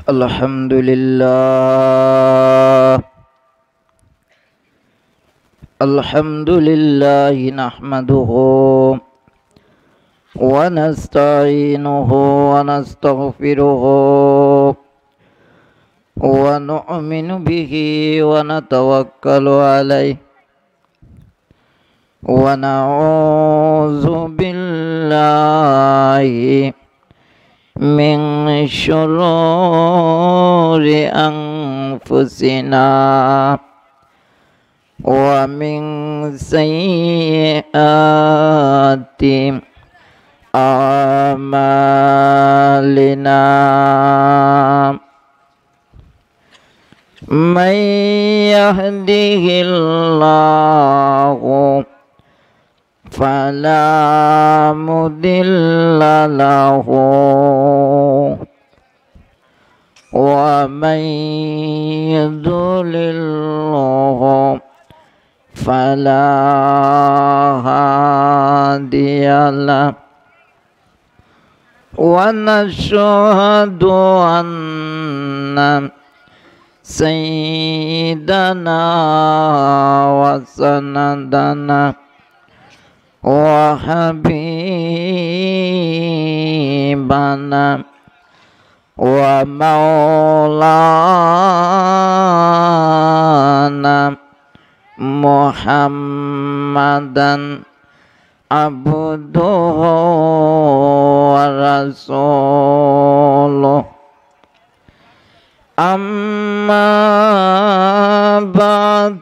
الحمد لله نحمده ونستعينه ونستغفره ونؤمن به ونتوكل عليه ونعوذ بالله من شرور أنفسنا ومن سيئات أعمالنا من يهده الله فلا مضل له ومن يضلله فلا هادي له ونشهد أن سيدنا وسندنا وحبيبنا ومولانا محمدا عبده ورسوله أما بعد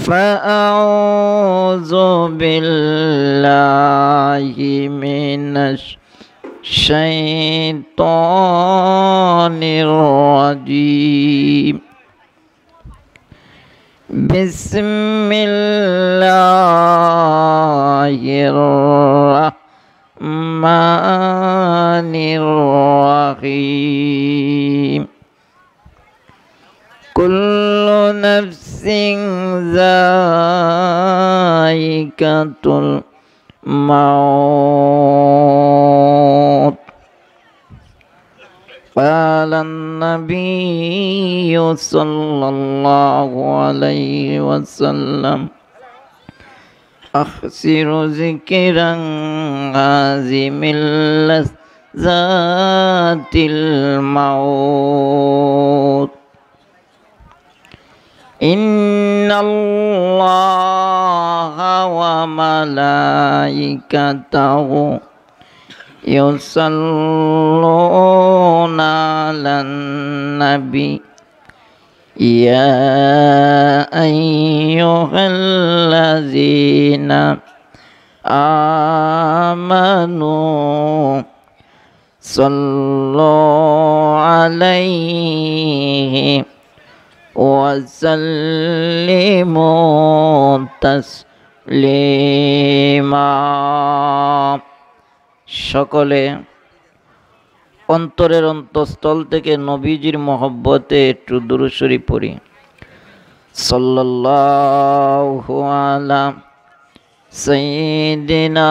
فأعوذ بالله من الشيطان الرجيم بسم الله الرحمن الرحيم كل نفس ذائقة الموت قال النبي صلى الله عليه وسلم أخسر ذكرا عازم اللذات الموت إن الله وملائكته يصلون على النبي يا أيها الذين آمنوا صلوا عليه وسلموا تسليما সকলে অন্তরের অন্তঃস্থল থেকে নবীজির মহব্বতে একটু দুরূদ শরীফ পড়ি সাল্লাল্লাহু আলা সাইয়্যিদিনা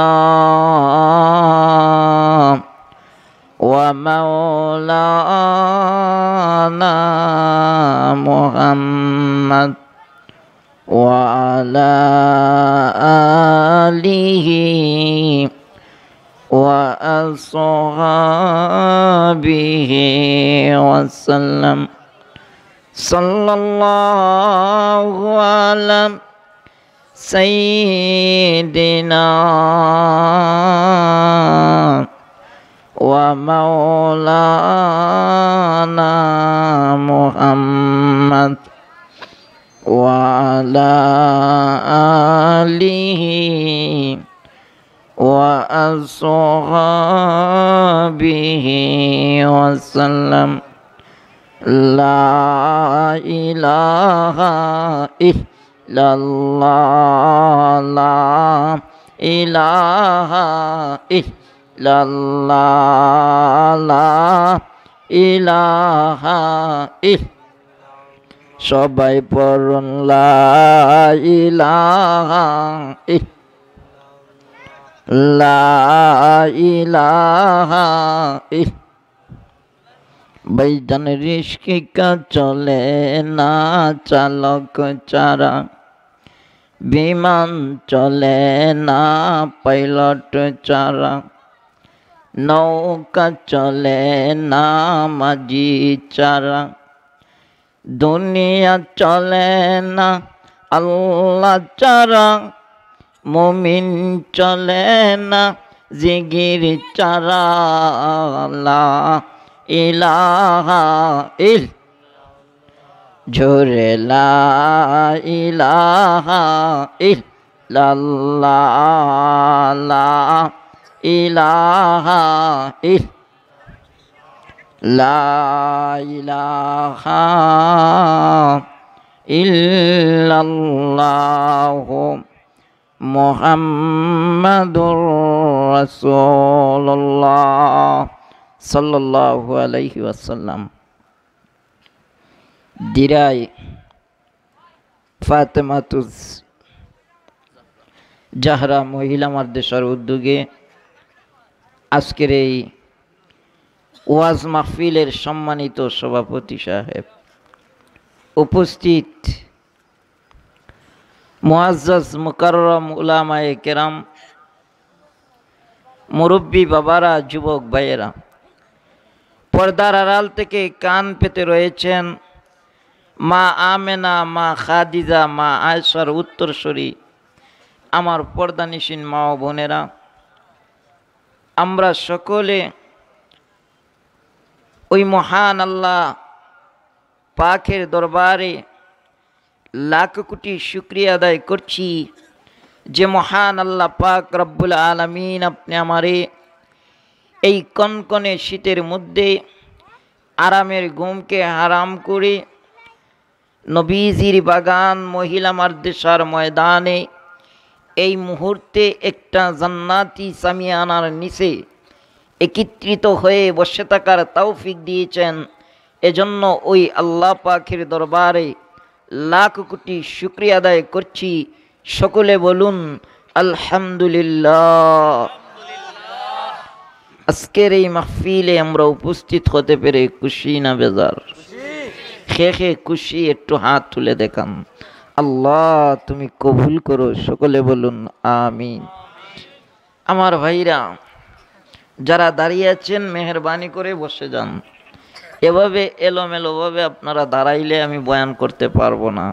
ওয়া মাওলানা মুহাম্মদ ওয়া আলা আলিহি وأصحابه وسلم صلى الله على سيدنا ومولانا محمد وعلى آله وأصحابه وسلم لا إله إلا الله لا إله إلا الله لا إله إلا সবাই পড়ুন লা ইলাহা লা ইলাহা ভাইজান রিস্কা চলে না চালক ছাড়া, বিমান চলে না পাইলট ছাড়া, নৌকা চলে না মাঝি ছাড়া, দুনিয়া চলে না আল্লাহ ছাড়া, মুমিন চলে না জিগির ছাড়া। লা ইলাহা ইল জোরে লা ইলাহা ইল্লাল্লাহ, লা ইলাহা লা ইলাহা ইল্লাল্লাহ মুহাম্মাদুর রাসূলুল্লাহ সাল্লাল্লাহু আলাইহি ওয়াসাল্লাম। দিরাই ফাতেমাতুজ জাহরা মহিলা মাদ্রাসার উদ্যোগে আজকের এই ওয়াজ মাহফিলের সম্মানিত সভাপতি সাহেব, উপস্থিত মুআজ্জাজ মুকাররম উলামায়ে কেরাম, মুরব্বী বাবারা, যুবক ভাইয়েরা, পর্দার আড়াল থেকে কান পেতে রয়েছেন মা আমেনা, মা খাদিজা, মা আয়েশার উত্তরসূরি, আমার পর্দানিসীন মা ও বোনেরা, আমরা সকলে ওই মহান আল্লাহ পাকের দরবারে লাখ কোটি শুকরিয়া আদায় করছি যে মহান আল্লাহ পাক রব্বুল আলামিন আপনি আমারে এই কনকনে শীতের মধ্যে আরামের ঘুমকে হারাম করে নবীজির বাগান মহিলা মাদ্রাসার ময়দানে এই মুহূর্তে একটা জান্নাতি সামিয়ানার নিচে একত্রিত হয়ে বসে থাকার তৌফিক দিয়েছেন। এজন্য ওই আল্লাহ পাকের দরবারে লাখ কোটি শুকরিয়া আদায় করছি। সকলে বলুন আলহামদুলিল্লাহ। আজকের এই মাহফিলে আমরা উপস্থিত হতে পেরে খুশি না বেজার? খে খুশি, একটু হাত তুলে দেখান। আল্লাহ তুমি কবুল করো, সকলে বলুন আমিন। আমার ভাইরা যারা দাঁড়িয়ে আছেন মেহেরবানি করে বসে যান। এভাবে এলোমেলোভাবে আপনারা দাঁড়াইলে আমি বয়ান করতে পারবো না।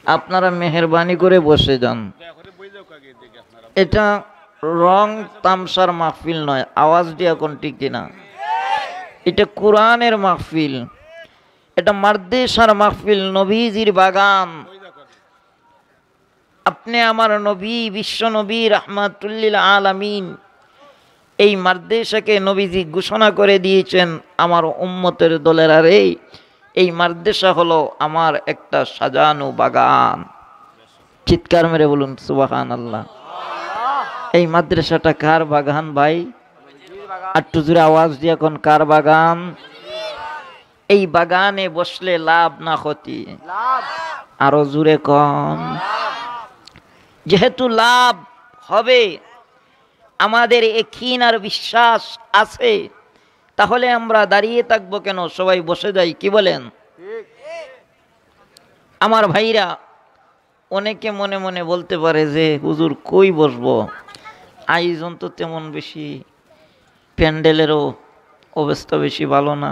আপনারা মেহেরবানি করে বসে যান। এটা রং তামসার মাহফিল নয়, আওয়াজ দিয়ে এখন ঠিক কিনা? এটা কোরআনের মাহফিল, এটা মাদ্রাসার মাহফিল, নবীজির বাগান। আপনি আমার নবী, বিশ্ব নবী রাহমাতুল্লিল আলামিন, এই মাদ্রাসাকে নবীজি ঘোষণা করে দিয়েছেন আমার উম্মতের দলেরা রে, এই মাদ্রাসা হলো আমার একটা সাজানো বাগান। চিৎকার মেরে বলুন সুবহানাল্লাহ। এই মাদ্রাসাটা কার বাগান ভাই? একটু জোরে আওয়াজ দিয়ে এখন কার বাগান? এই বাগানে বসলে লাভ না ক্ষতি? আরো জোরে কন। যেহেতু লাভ হবে আমাদের একিন আর বিশ্বাস আছে, তাহলে আমরা দাঁড়িয়ে থাকবো কেন? সবাই বসে যাই, কি বলেন? আমার ভাইরা, অনেকে মনে মনে বলতে পারে যে হুজুর কই বসবো, আয়োজন তো তেমন বেশি, প্যান্ডেলেরও অবস্থা বেশি ভালো না,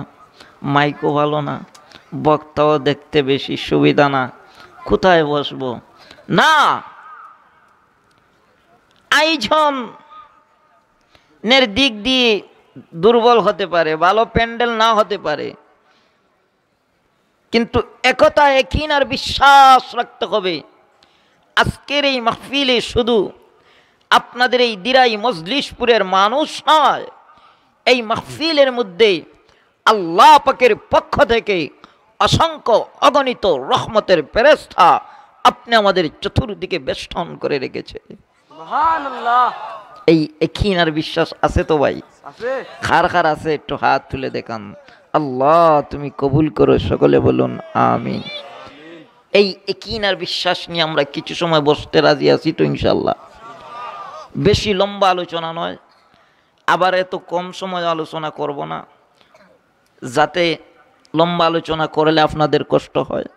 মাইকও ভালো না, বক্তাও দেখতে বেশি সুবিধা না, কোথায় বসবো? না, আয়োজনের দিক দিয়ে দুর্বল হতে পারে, ভালো প্যান্ডেল না হতে পারে, কিন্তু একতা একিন আর বিশ্বাস রাখতে হবে। আজকের এই মাহফিলে শুধু আপনাদের এই দিরাই মজলিশপুরের মানুষ নয়, এই মাহফিলের মধ্যে আল্লাহ পাকের পক্ষ থেকে অসংখ্য অগণিত রহমতের ফেরেশতা আপনি আমাদের চতুর্দিকে বেষ্টন করে রেখেছে। সুবহানাল্লাহ। এই একিন আর বিশ্বাস আছে তো ভাই? খার খার আছে? একটু হাত তুলে দেখান। আল্লাহ তুমি কবুল করো, সকলে বলুন আমিন। এই একিন আর বিশ্বাস নিয়ে আমরা কিছু সময় বসতে রাজি আছি তো ইনশাল্লাহ। বেশি লম্বা আলোচনা নয়, আবার এত কম সময় আলোচনা করব না। যাতে লম্বা আলোচনা করলে আপনাদের কষ্ট হয়।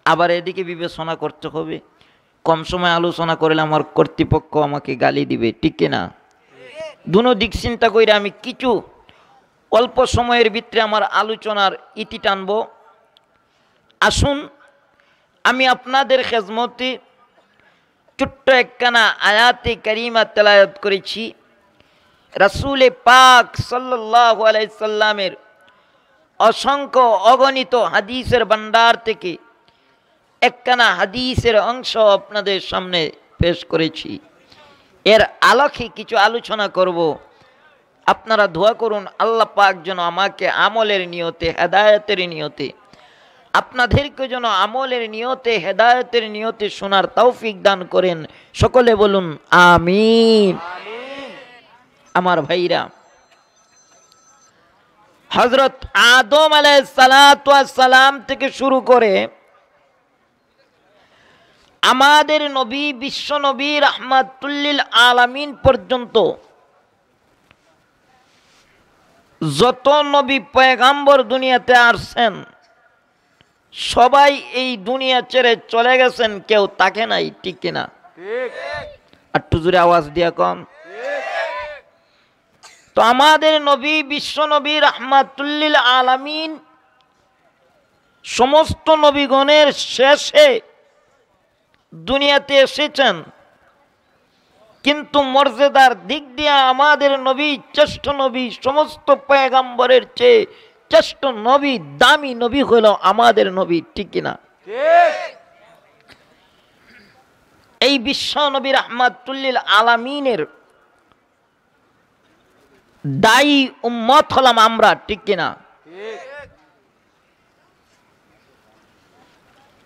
আবার এদিকে বিবেচনা করতে হবে, কম সময় আলোচনা করলে আমার কর্তৃপক্ষ আমাকে গালি দিবে, ঠিক কিনা? দুনো দিক চিন্তা করে আমি কিছু অল্প সময়ের ভিতরে আমার আলোচনার ইতি টানব। আসুন আমি আপনাদের খেজমতে ছোট্ট একখানা আয়াতে কারিমা তেলাওয়াত করেছি। রাসূল পাক সাল্লাল্লাহু আলাইহি সাল্লামের অসংখ্য অগণিত হাদিসের ভান্ডার থেকে একখানা হাদিসের অংশ আপনাদের সামনে পেশ করেছি। এর আলোকে কিছু আলোচনা করব। আপনারা দোয়া করুন আল্লাহ পাক যেন আমাকে আমলের নিয়তে, হেদায়েতের নিয়তে, আপনাদেরকে যেন আমলের নিয়তে, হেদায়েতের নিয়তে শোনার তৌফিক দান করেন। সকলে বলুন আমিন। আমার ভাইরা, হযরত আদম আলাইহিস সালাতু ওয়াস সালাম থেকে শুরু করে আমাদের নবী, বিশ্ব নবী রাহমাতুল লিল আলামিন পর্যন্ত যত নবী পয়গাম্বর দুনিয়াতে আসছেন সবাই এই দুনিয়া ছেড়ে চলে গেছেন, কেউ তাকে নাই, ঠিক কিনা? একটু জোরে আওয়াজ দিয়া কম। তো আমাদের নবী, বিশ্ব নবী রাহমাতুল লিল আলামিন সমস্ত নবীগণের শেষে দুনিয়াতে এসেছেন, কিন্তু মর্যাদার দিক দিয়ে আমাদের নবী শ্রেষ্ঠ নবী, সমস্ত পয়গাম্বরের চেয়ে শ্রেষ্ঠ নবী, দামি নবী হলো আমাদের নবী, ঠিক কিনা? এই বিশ্ব নবী রাহমাতুল লিল আলামিনের দায়ী উম্মত হলাম আমরা, ঠিক কিনা?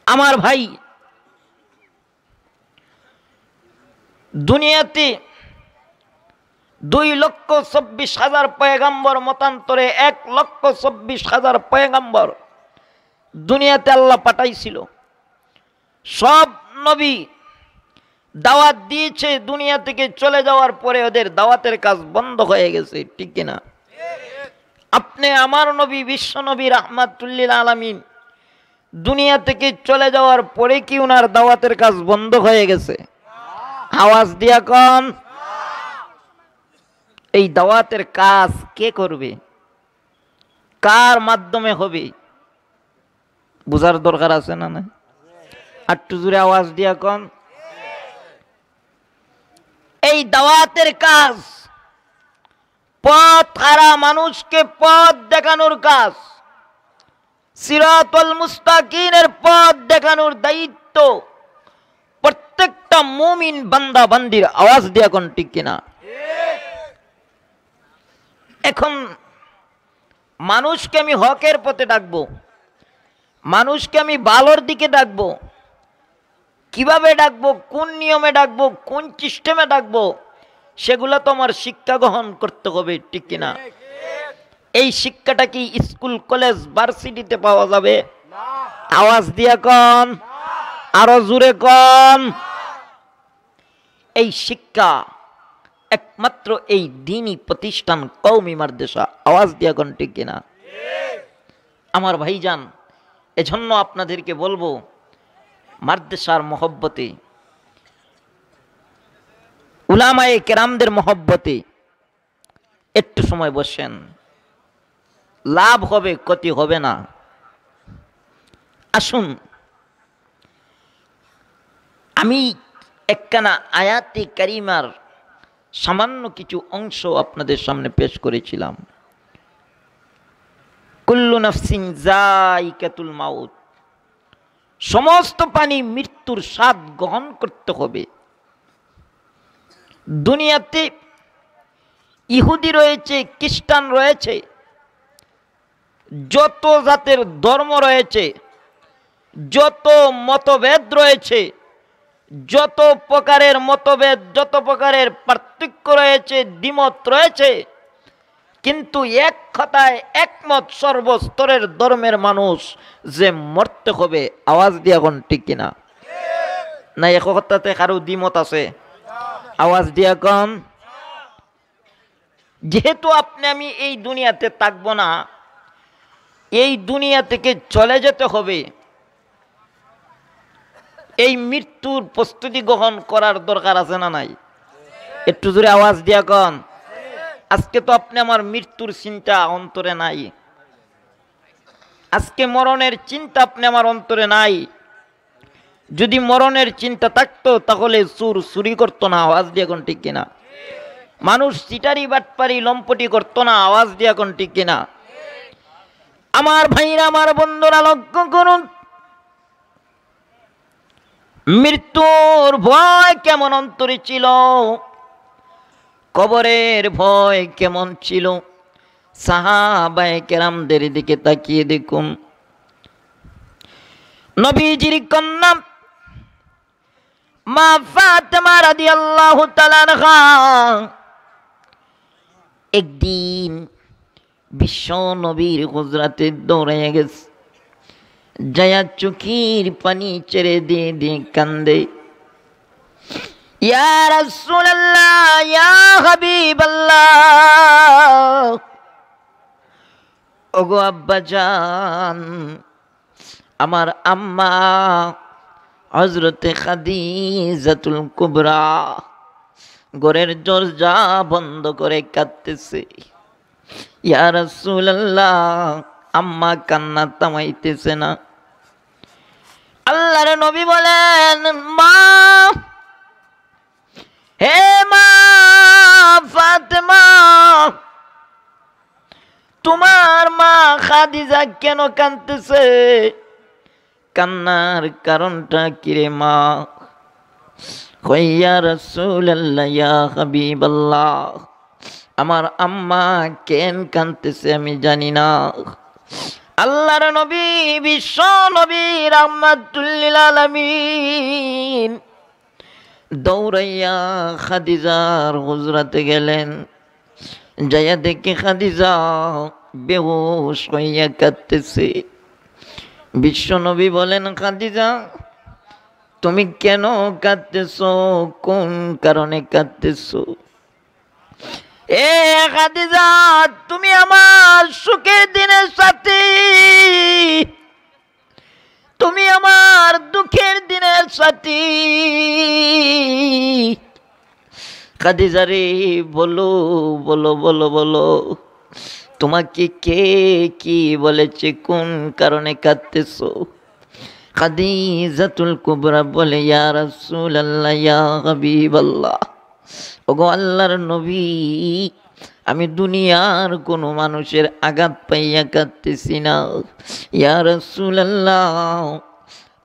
আমার ভাই, দুনিয়াতে 2,24,000 পয়গাম্বর মতান্তরে 1,24,000 পয়গাম্বর দুনিয়াতে আল্লাহ পাঠাইছিল। সব নবী দাওয়াত দিয়েছে, দুনিয়া থেকে চলে যাওয়ার পরে ওদের দাওয়াতের কাজ বন্ধ হয়ে গেছে, ঠিক কিনা? আপনি আমার নবী, বিশ্ব নবী রাহমাতুল লিল আলামিন দুনিয়া থেকে চলে যাওয়ার পরে কি ওনার দাওয়াতের কাজ বন্ধ হয়ে গেছে? আওয়াজ দিয়া কোন। এই দাওয়াতের কাজ কে করবে, কার মাধ্যমে হবে, বুঝার দরকার আছে না? না একটু জোরে আওয়াজ দিয়া কোন। এই দাওয়াতের কাজ পথ হারা মানুষকে পথ দেখানোর কাজ, সিরাতুল মুস্তাকিমের পথ দেখানোর দায়িত্ব প্রত্যেকটা মুমিন বান্দা বান্দির। আওয়াজ দিয়া কোন, ঠিক কিনা? এখন মানুষকে আমি হকের পথে ডাকবো, মানুষকে আমি ভালোর দিকে ডাকবো, কিভাবে ডাকবো, কোন নিয়মে ডাকবো, কোন সিস্টেমে ডাকবো, সেগুলো তো আমার শিক্ষা গ্রহণ করতে হবে, ঠিক কিনা? এই শিক্ষাটা কি স্কুল, কলেজ, ভার্সিটিতে পাওয়া যাবে? আওয়াজ দিয়া কোন, আরো জোরে কোন। এই শিক্ষা একমাত্র এই দ্বীনি প্রতিষ্ঠান কওমি মাদ্রাসা। আওয়াজ দিয়া কোন, ঠিক কিনা? আমার ভাইজান, এজন্য আপনাদেরকে বলবো মাদ্রাসার মহব্বতে, উলামায়ে কেরামদের মহব্বতে একটু সময় বসেন, লাভ হবে, ক্ষতি হবে না। আসুন আমি একখানা আয়াতে কারিমার সামান্য কিছু অংশ আপনাদের সামনে পেশ করেছিলাম। কুল্লু নাফসিন যায়িকাতুল মাউত, সমস্ত প্রাণী মৃত্যুর স্বাদ গ্রহণ করতে হবে। দুনিয়াতে ইহুদি রয়েছে, খ্রিস্টান রয়েছে, যত জাতের ধর্ম রয়েছে, যত মতভেদ রয়েছে, যত প্রকারের মতভেদ, যত প্রকারের পার্থক্য রয়েছে, দ্বিমত রয়েছে, কিন্তু এক কথায় একমত সর্বস্তরের ধর্মের মানুষ যে মরতে হবে। আওয়াজ দিয়া কোন, ঠিক কিনা? না এক কথাতে কারো দ্বিমত আছে? আওয়াজ দিয়া কোন। যেহেতু আপনি আমি এই দুনিয়াতে থাকবো না, এই দুনিয়া থেকে চলে যেতে হবে, এই মৃত্যুর প্রস্তুতি গ্রহণ করার দরকার আছে না নাই? একটু জোরে আওয়াজ দিয়া কন। আজকে তো আপনি আমার মৃত্যুর চিন্তা অন্তরে নাই, আজকে মরণের চিন্তা আপনি আমার অন্তরে নাই। যদি মরণের চিন্তা থাকতো তাহলে চুর চুরি করতো না, আওয়াজ দিয়ে কোন ঠিক কিনা? মানুষ চিটারি বাটপারি লম্পটি করতো না, আওয়াজ দিয়ে কোন ঠিক কিনা? আমার ভাইরা, আমার বন্ধুরা, লক্ষ্য করুন মৃত্যুর ভয় কেমন অন্তরে ছিল, কবরের ভয় কেমন ছিল। সাহাবায়ে কেরামদের দিকে তাকিয়ে দেখুন, নবীজির কন্যা মা ফাতেমা রাদিয়াল্লাহু তাআলা আনহা একদিন বিশ্ব নবীর হুজরাতে দৌড়াইয়া গেছে, যায়া চোখের পানি ছেড়ে দিয়ে দিয়ে কান্দে, ইয়া রাসূলুল্লাহ, ইয়া হাবিবাল্লাহ, ওগো আব্বাজান, আমার আম্মা হযরতে খাদিজাতুল কুবরা ঘরের দরজা বন্ধ করে কাঁদতেছে। ইয়া রাসূলুল্লাহ, আম্মা কান্না থামাইতেছে না। আল্লাহর নবী বলেন, মা, হে মা ফাতেমা, তোমার মা খাদিজা কেন কাঁদতেছে? কান্নার কারণটা কি রে মা? ইয়া রাসূলুল্লাহ, ইয়া হাবিবাল্লাহ, আমার আম্মা কেন কাঁদতেছে আমি জানি না। আল্লাহর নবী, বিশ্ব নবী রাহমাতুল লিল আলামিন দৌড়াইয়া খাদিজার হুজরাতে গেলেন, যাইয়া দেখে খাদিজা বেহুশ হইয়া কাঁদতেছে। বিশ্ব নবী বলেন, খাদিজা তুমি কেন কাঁদতেছো? কোন কারণে কাঁদতেছো? এ খাদিজা, তুমি আমার সুখের দিনের সাথী, তুমি আমার দুঃখের দিনের সাথী। খাদিজা রে, বলো বলো বলো বলো, তোমাকে কে কি বলেছে? কোন কারণে কাঁদতেছো? খাদিজাতুল কুবরা বলে, ইয়া রাসূলুল্লাহ, ইয়া হাবিবাল্লাহ, ওগো আল্লাহর নবী, আমি দুনিয়ার কোনো মানুষের আঘাত পাইয়া কাঁদতেছি না। ইয়া রাসূলুল্লাহ,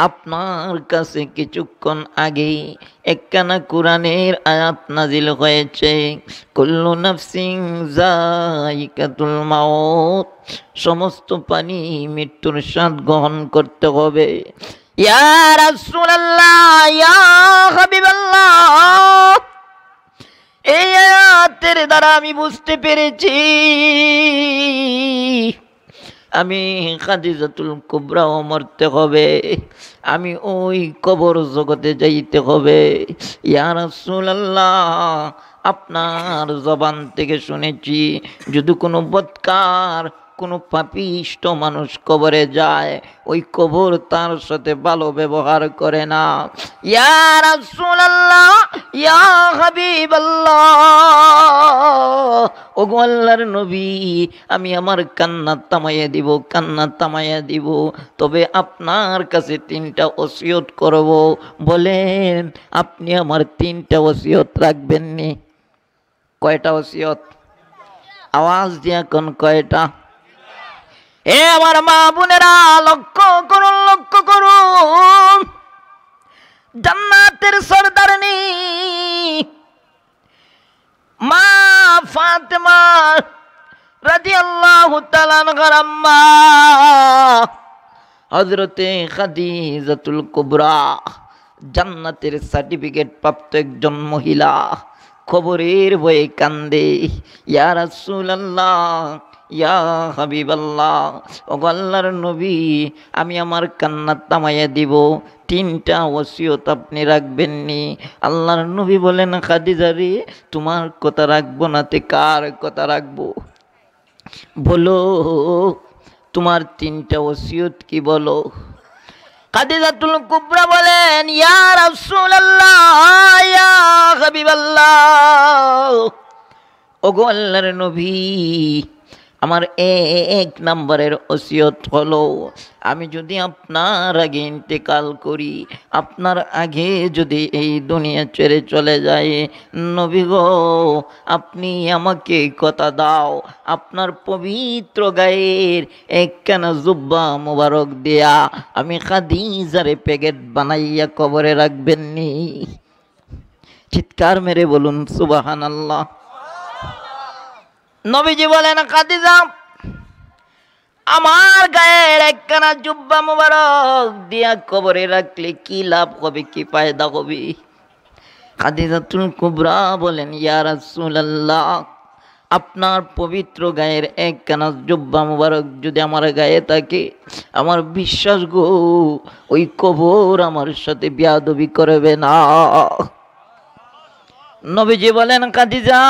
আপনার কাছে কিছুক্ষণ আগে একখানা কোরআনের আয়াত নাজিল হয়েছে, কুল্লু নাফসিন যায়িকাতুল মাউত, সমস্ত প্রাণী মৃত্যুর স্বাদ গ্রহণ করতে হবে। ইয়া রাসূলুল্লাহ, ইয়া হাবিবাল্লাহ, এই আয়াতের দ্বারা আমি বুঝতে পেরেছি আমি খাদিজাতুল কুবরাও মরতে হবে, আমি ওই কবর জগতে যাইতে হবে। ইয়া রাসূলুল্লাহ, আপনার জবান থেকে শুনেছি যদি কোনো বদকার, কোনো পাপিষ্ট মানুষ কবরে যায়, ওই কবর তার সাথে ভালো ব্যবহার করে না। ইয়া রাসূলুল্লাহ, ইয়া হাবিবাল্লাহ, ওগো আল্লাহর নবী, আমি আমার কান্না থামাইয়া দিব, কান্না থামাইয়া দিব, তবে আপনার কাছে 3টা ওসিয়ত করব। বলেন, আপনি আমার 3টা ওসিয়ত রাখবেন নি? কয়টা ওসিয়ত? আওয়াজ দিয়া কোন কয়টা? এ আমার মা বোনেরা, লক্ষ্য করুন, লক্ষ্য করুন, জান্নাতের সরদারনি মা ফাতেমা রাদিয়াল্লাহু তাআলা আনহার আম্মা হযরতে খাদিজাতুল কুবরা জান্নাতের সার্টিফিকেট প্রাপ্ত একজন মহিলা কবরের ভয়ে কান্দে। ইয়া রাসূলুল্লাহ, ইয়া হাবিবাল্লাহ, ওগো আল্লাহর নবী, আমি আমার কান্না থামাইয়া দিব, 3টা ওসিয়ত আপনি রাখবেন নি? আল্লাহর নবী বলেন, খাদিজা রে, তোমার কথা রাখবো না তে কার কথা রাখবো? বলো তোমার তিনটা ওসিয়ত কি বলো? খাদিজাতুল কুবরা বলেন, ইয়া রাসূলুল্লাহ, ইয়া হাবিবাল্লাহ, ওগো আল্লাহর নবী, আমার এক নম্বরের ওসিয়ত হলো, আমি যদি আপনার আগে ইন্তেকাল করি, আপনার আগে যদি এই দুনিয়া ছেড়ে চলে যায়, নবী গো আপনি আমাকে কথা দাও, আপনার পবিত্র গায়ের একখানা জুব্বা মোবারক দেয়া আমি খাদিজারে প্যাকেট বানাইয়া কবরে রাখবেননি? চিৎকার মেরে বলুন সুবহানাল্লাহ। নবীজি বলেন, খাদিজা আমার গায়ের একখানা জুব্বা মোবারক দিয়া কবরে রাখলে কি লাভ হবে, কি ফায়দা হবে? খাদিজাতুল কুবরা বলেন, ইয়া রাসূলুল্লাহ, আপনার পবিত্র গায়ের একখানা জুব্বা মোবারক যদি আমার গায়ে থাকে, আমার বিশ্বাস গো ওই কবর আমার সাথে বেয়াদবি করবে না। নবীজি বলেন, খাদিজা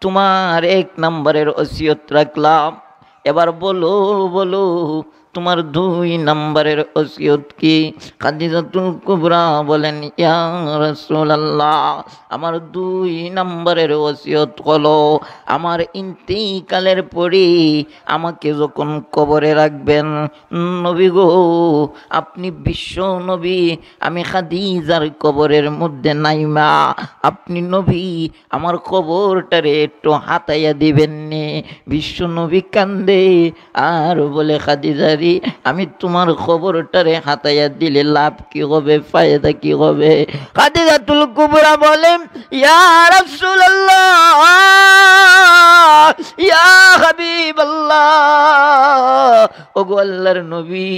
তোমার এক নম্বরের ওসিয়ত রাখলাম, এবার বলো বলো তোমার দুই নম্বরের ওসিয়ত কি? খাদিজাতুল কুবরা বলেন, ইয়া রাসূলুল্লাহ, আমার দুই নম্বরের ওসিয়ত হলো, আমার ইন্তিকালের পরে আমাকে যখন কবরে রাখবেন, নবী গো আপনি বিশ্ব নবী, আমি খাদিজার কবরের মধ্যে নাইমা আপনি নবী আমার কবরটারে একটু হাতাইয়া দিবেননি? বিশ্ব নবী কান্দে আর বলে, খাদিজা আমি তোমার খবরটারে হাতাইয়া দিলে লাভ কি হবে, ফায়দা কি হবে? খাদিজাতুল কুবরা বলেন, ইয়া রাসূলুল্লাহ, ইয়া হাবিবাল্লাহ, ওগো আল্লাহর নবী,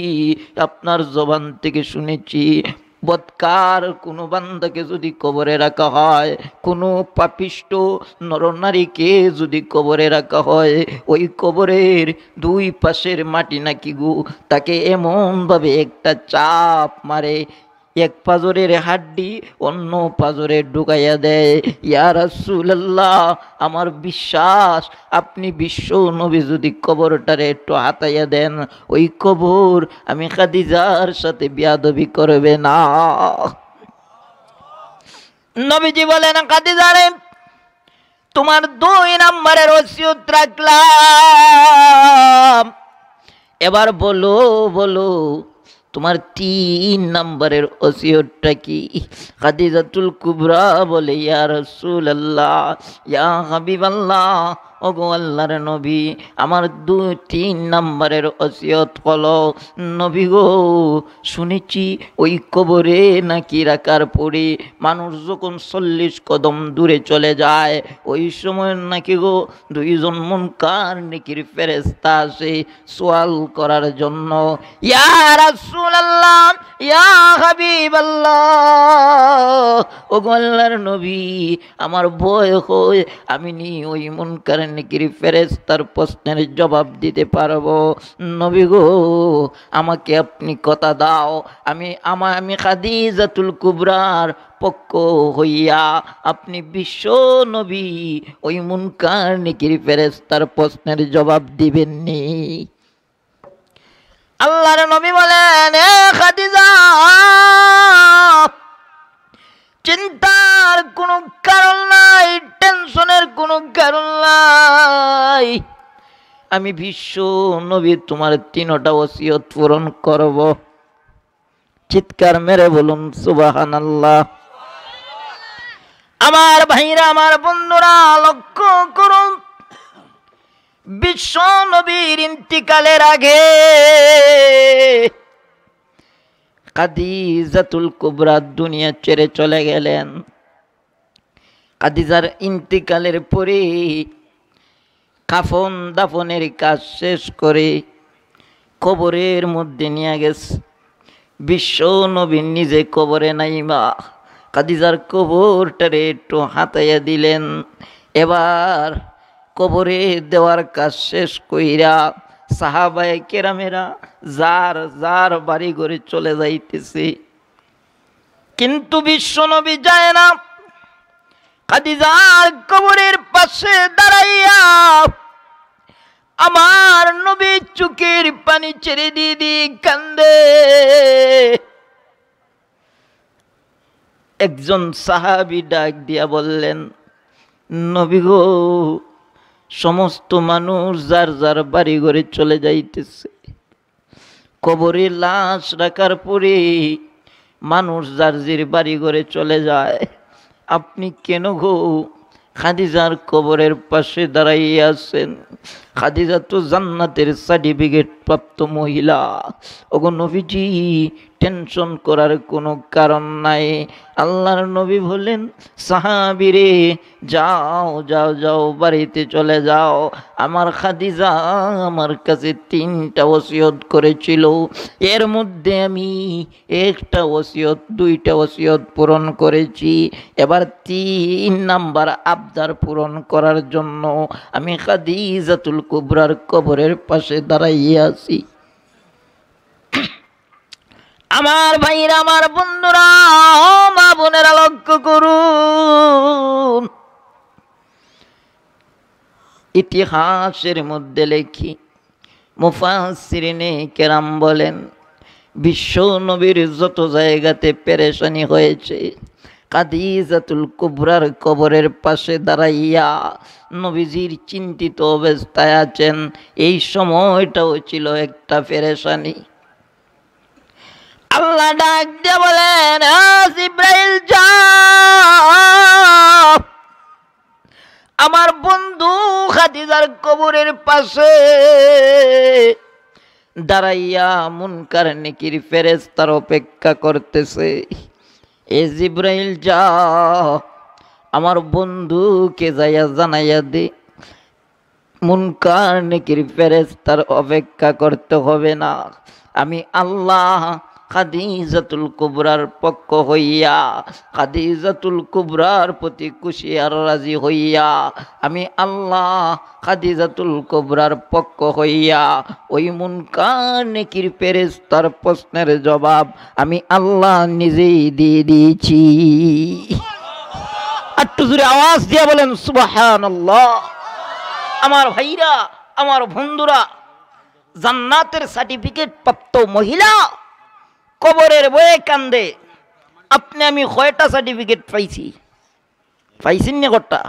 আপনার জবান থেকে শুনেছি বৎকার কোনো বান্দাকে যদি কবরে রাখা হয়, কোনো পাপিষ্ট নরনারীকে যদি কবরে রাখা হয়, ওই কবরের দুই পাশের মাটি নাকি গো তাকে এমনভাবে একটা চাপ মারে, এক পাজরের হাড্ডি অন্য পাজরে ঢুকাইয়া দেয়। ইয়া রাসূলুল্লাহ, আমার বিশ্বাস আপনি বিশ্ব নবী যদি কবরটারে একটু হাতাইয়া দেন, ওই কবর আমি খাদিজার সাথে বেয়াদবি করবে না। নবীজি বলেন, খাদিজারে তোমার দুই নম্বরের ওসিয়ত রাখলাম, এবার বলো বলো তোমার তিন নম্বরের ওসিয়তটা কি? খাদিজাতুল কুবরা বলে, ইয়া রাসূলুল্লাহ, ইয়া হাবিবাল্লাহ, ওগো আল্লাহর নবী, আমার তিন নম্বরের ওসিয়ত হলো, নবী গো শুনেছি ওই কবরে নাকি রাখার পরে মানুষ যখন 40 কদম দূরে চলে যায়, ওই সময় নাকি গো দুইজন মুনকার নেকির ফেরেশতা আসে সওয়াল করার জন্য। ইয়া রাসূলুল্লাহ, ইয়া হাবিবাল্লাহ, ওগো আল্লাহর নবী, আমার ভয় হয় আমি নি ওই মুনকার নেকির ফেরেশতার প্রশ্নের জবাব দিতে পারবো। নবী গো আমাকে আপনি কথা দাও, আমি খাদিজাতুল কুবরার পক্ষ হইয়া আপনি বিশ্ব নবী ওই মুনকার নেকির ফেরেশতার প্রশ্নের জবাব দিবেননি? আল্লাহর নবী বলেন, এ খাদিজা চিন্তার কোনো কারণ নাই, টেনশনের কোনো কারণ নাই, আমি বিশ্ব নবী তোমার তিনটা ওসিয়ত পূরণ করব। চিৎকার মেরে বলুন সুবহানাল্লাহ। আমার ভাইরা, আমার বন্ধুরা, লক্ষ্য করুন, বিশ্ব নবীর ইন্তিকালের আগে খাদিজাতুল কুবরা দুনিয়া ছেড়ে চলে গেলেন। খাদিজার ইন্তিকালের পরে কাফন দাফনের কাজ শেষ করে কবরের মধ্যে নিয়ে গেছে। বিশ্ব নবী নিজে কবরে নাইমা খাদিজার কবরটারে একটু হাতাইয়া দিলেন। এবার কবরে দেওয়ার কাজ শেষ কইরা সাহাবায়ে কেরামেরা যার যার বাড়ি ঘরে চলে যাইতেছে, কিন্তু বিশ্ব নবী যায় না। খাদিজার কবরের পাশে দাঁড়াইয়া আমার নবী চোখের পানি ছেড়ে দিয়ে দিয়ে কান্দে। একজন সাহাবী ডাক দিয়া বললেন, নবী গো, সমস্ত মানুষ যার যার বাড়ি ঘরে চলে যাইতেছে, কবরে লাশ রাখার পরে মানুষ যার যার বাড়ি ঘরে চলে যায়, আপনি কেন গো খাদিজার কবরের পাশে দাঁড়াইয়া আছেন? খাদিজা তো জান্নাতের সার্টিফিকেট প্রাপ্ত মহিলা। ওগো নবীজি, টেনশন করার কোনো কারণ নাই। আল্লাহর নবী বলেন, সাহাবীরে যাও যাও যাও, বাড়িতে চলে যাও। আমার খাদিজা আমার কাছে 3টা ওসিয়ত করেছিল, এর মধ্যে আমি একটা ওসিয়ত 2টা ওসিয়ত পূরণ করেছি। এবার 3 নাম্বার আবদার পূরণ করার জন্য আমি খাদিজাতুল কুবরার কবরের পাশে দাঁড়াইয়া আছি। আমার ভাইরা, আমার বন্ধুরা, মা বোনেরা, লক্ষ্য করুন, ইতিহাসের মধ্যে লেখি মুফাসসিরিনে কেরাম বলেন, বিশ্ব নবীর যত জায়গাতে পেরেশানি হয়েছে, খাদিজাতুল কুবরার কবরের পাশে দাঁড়াইয়া নবীজির চিন্তিত অবস্থায় আছেন। এই সময়টাও ছিল একটা পেরেশানি। আল্লাহ ডাক দিয়ে বলেন, জিবরাইল যাও, আমার বন্ধু খাদিজার কবরের পাশে দাঁড়াইয়া মুনকার নেকির ফেরেশতার অপেক্ষা করতেছে। এ জিবরাইল যাও, আমার বন্ধুকে যাইয়া জানাইয়া দে, মুনকার নেকির ফেরেশতার অপেক্ষা করতে হবে না, আমি আল্লাহ খাদিজাতুল কুবরার পক্ষ হইয়া, খাদিজাতুল কুবরার প্রতি খুশি আর রাজি হইয়া, আমি আল্লাহ খাদিজাতুল কুবরার পক্ষ হইয়া ওই মুনকার নেকির ফেরেশতার প্রশ্নের জবাব আমি আল্লাহ নিজেই দিয়ে দিয়েছি। একটু জোরে আওয়াজ দিয়ে বলেন সুবহানাল্লাহ। আমার ভাইরা, আমার বন্ধুরা, জান্নাতের সার্টিফিকেট প্রাপ্ত মহিলা কবরের বয়ে কান্দে। আপনি আমি কয়টা সার্টিফিকেট পাইছি? পাইছেন না কটা?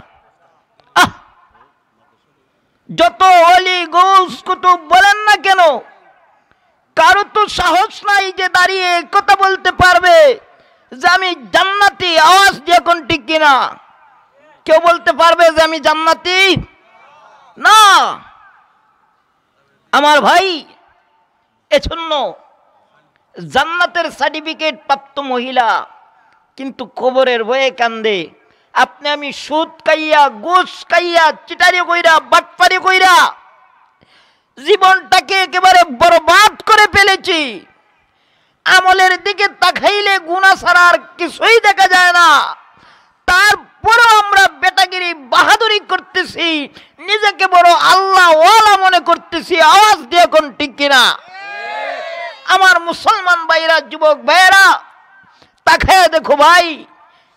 যত ওলি গৌস কুতুব বলেন না কেন, কারো তো সাহস নাই যে দাঁড়িয়ে কথা বলতে পারবে যে আমি জান্নাতি। আওয়াজ দিয়ে কোন ঠিক কিনা? কেউ বলতে পারবে যে আমি জান্নাতি? না। আমার ভাই, এজন্য জান্নাতের সার্টিফিকেট প্রাপ্ত মহিলা কিন্তু কবরের ভয়ে কান্দে। আপনি আমি সুদ খাইয়া, ঘুষ খাইয়া, চিটারি কইরা, বাটপারি কইরা জীবনটাকে একেবারে বরবাদ করে ফেলেছি। আমলের দিকে তাকাইলে গুনাহ ছাড়া আর কিছুই দেখা যায় না। তারপরেও আমরা বেটাগিরি বাহাদুরি করতেছি, নিজেকে বড় আল্লাহ ওয়ালা মনে করতেছি। আওয়াজ দিয়ে কোন ঠিক কিনা? আমার মুসলমান ভাইরা, যুবক ভাইরা, তাকায় দেখো ভাই,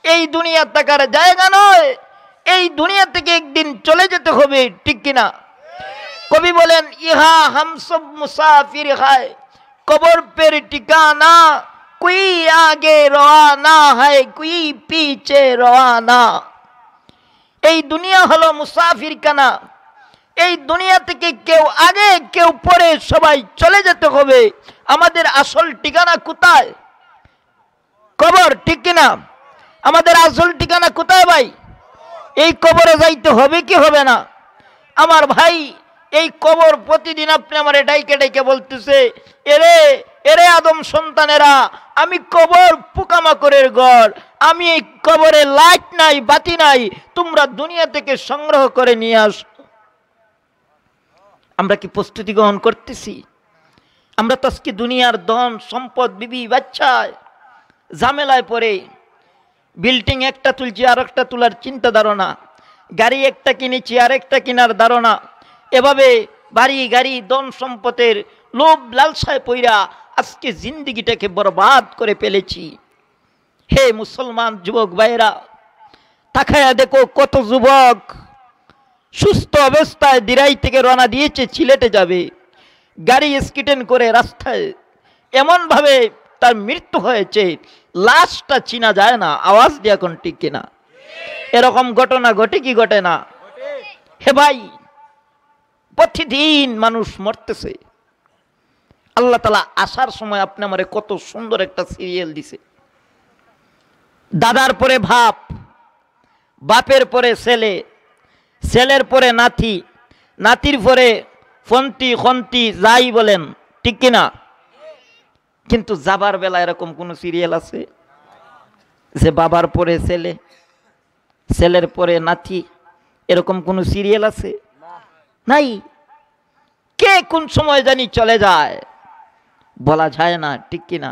এই দুনিয়া থাকার জায়গা নয়। এই দুনিয়া থেকে একদিন চলে যেতে হবে, ঠিক কিনা? কবি বলেন, ইহা হাম সব মুসাফির হায়, কবর পের ঠিকানা, কোই আগে রওয়ানা হয়, কোই পিছে রওয়ানা। এই দুনিয়া হলো মুসাফির খানা। এই দুনিয়া থেকে কেউ আগে কেউ পরে সবাই চলে যেতে হবে। আমাদের আসল ঠিকানা কোথায়? কবর, ঠিক কিনা? আমাদের আসল ঠিকানা কোথায় ভাই? এই কবরে যাইতে হবে কি হবে না? আমার ভাই, এই কবর প্রতিদিন আপনি আমার ডাইকে ডাইকে বলতেছে, এরে এরে আদম সন্তানেরা, আমি কবর পোকামাকড়ের ঘর, আমি এই কবরে লাইট নাই, বাতি নাই, তোমরা দুনিয়া থেকে সংগ্রহ করে নিয়ে আস। আমরা কি প্রস্তুতি গ্রহণ করতেছি? আমরা তো আজকে দুনিয়ার ধন সম্পদ, বিবি বাচ্চায় ঝামেলায় পড়ে বিল্ডিং একটা তুলছি আর একটা তোলার চিন্তা ধারণা, গাড়ি একটা কিনেছি আর একটা কেনার ধারণা, এভাবে বাড়ি গাড়ি ধন সম্পদের লোভ লালসায় পইরা আজকে জিন্দিগিটাকে বরবাদ করে ফেলেছি। হে মুসলমান যুবক ভাইরা, তাকায়া দেখো কত যুবক সুস্থ অবস্থায় দিরাই থেকে রওনা দিয়েছে, সিলেটে যাবে। গাড়ি স্কিটেন করে রাস্তায় এমনভাবে তার মৃত্যু হয়েছে, লাশটা চিনা যায় না। আওয়াজ দিয়ে এখন ঠিক কিনা? এরকম ঘটনা ঘটে কি ঘটে না? হে ভাই, প্রতিদিন মানুষ মরতেছে। আল্লাহ তাআলা আসার সময় আপনি আমারে কত সুন্দর একটা সিরিয়াল দিছে। দাদার পরে বাপ, বাপের পরে ছেলে, ছেলের পরে নাতি, নাতির পরে ফন্তি খন্তি, যাই বলেন, ঠিক কিনা? কিন্তু যাবার বেলা এরকম কোন সিরিয়াল আছে যে বাবার পরে ছেলে, ছেলের পরে নাতি, এরকম কোন সিরিয়াল আছে? নাই। কে কোন সময় জানি চলে যায় বলা যায় না, ঠিক কিনা?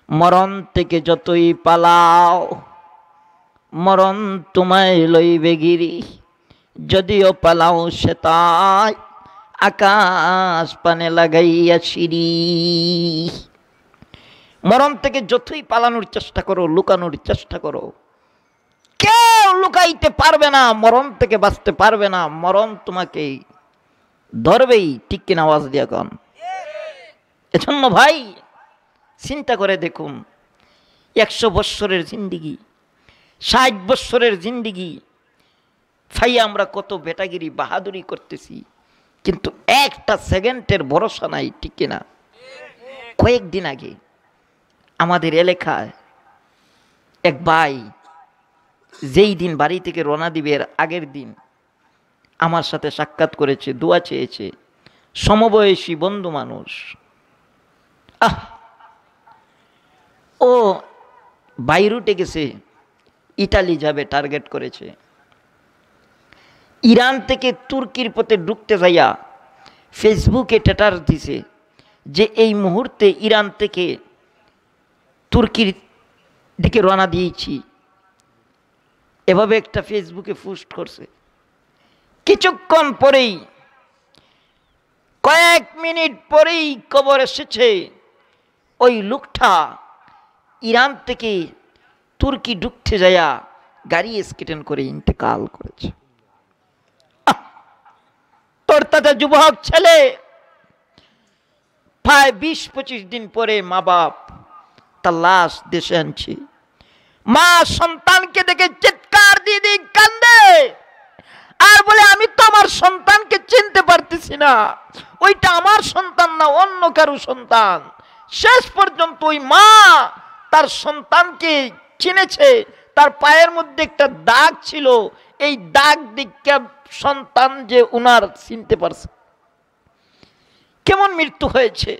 মরণ থেকে যতই পালাও, মরণ তোমায় লইবে গিরি, যদিও পালাও সে তাই আকাশ পানে লাগাইয়া সিঁড়ি। মরণ থেকে যতই পালানোর চেষ্টা করো, লুকানোর চেষ্টা করো, কেউ লুকাইতে পারবে না, মরণ থেকে বাঁচতে পারবে না। মরণ তোমাকে ধরবেই, ঠিক কিনা? আওয়াজ দিয়ে এখন। এজন্য ভাই চিন্তা করে দেখুন, 100 বৎসরের জিন্দিগি, 60 বৎসরের জিন্দিগি ফাইয়া আমরা কত বেটাগিরি বাহাদুরি করতেছি, কিন্তু একটা সেকেন্ডের ভরসা নাই, ঠিক কিনা? কয়েকদিন আগে আমাদের এলাকায় এক ভাই, যেই দিন বাড়ি থেকে রওনা দিবে এর আগের দিন আমার সাথে সাক্ষাৎ করেছে, দোয়া চেয়েছে। সমবয়সী বন্ধু মানুষ। ও বাইরুটে গেছে, ইটালি যাবে টার্গেট করেছে। ইরান থেকে তুর্কির পথে ঢুকতে যাইয়া ফেসবুকে স্ট্যাটাস দিছে যে এই মুহূর্তে ইরান থেকে তুর্কির দিকে রওনা দিয়েছি, এভাবে একটা ফেসবুকে পোস্ট করছে। কিছুক্ষণ পরেই, কয়েক মিনিট পরেই খবর এসেছে ওই লোকটা ইরান থেকে তুর্কি ঢুকতে যাইয়া গাড়ি স্কেটেন করে ইন্তেকাল করেছে। তোর তাদের যুবক ছেলে, প্রায় 20-25 দিন পরে মা বাপ তার লাশ দেশে আনছে। মা সন্তানকে দেখে চিৎকার দিয়ে দিয়ে কান্দে আর বলে, আমি তো আমার সন্তানকে চিনতে পারতেছি না, ওইটা আমার সন্তান না, অন্য কারো সন্তান। শেষ পর্যন্ত ওই মা তার সন্তানকে চিনেছে, তার পায়ের মধ্যে একটা দাগ ছিল, এই দাগ দেখে সন্তান যে উনার চিনতে পারছে। কেমন মৃত্যু হয়েছে!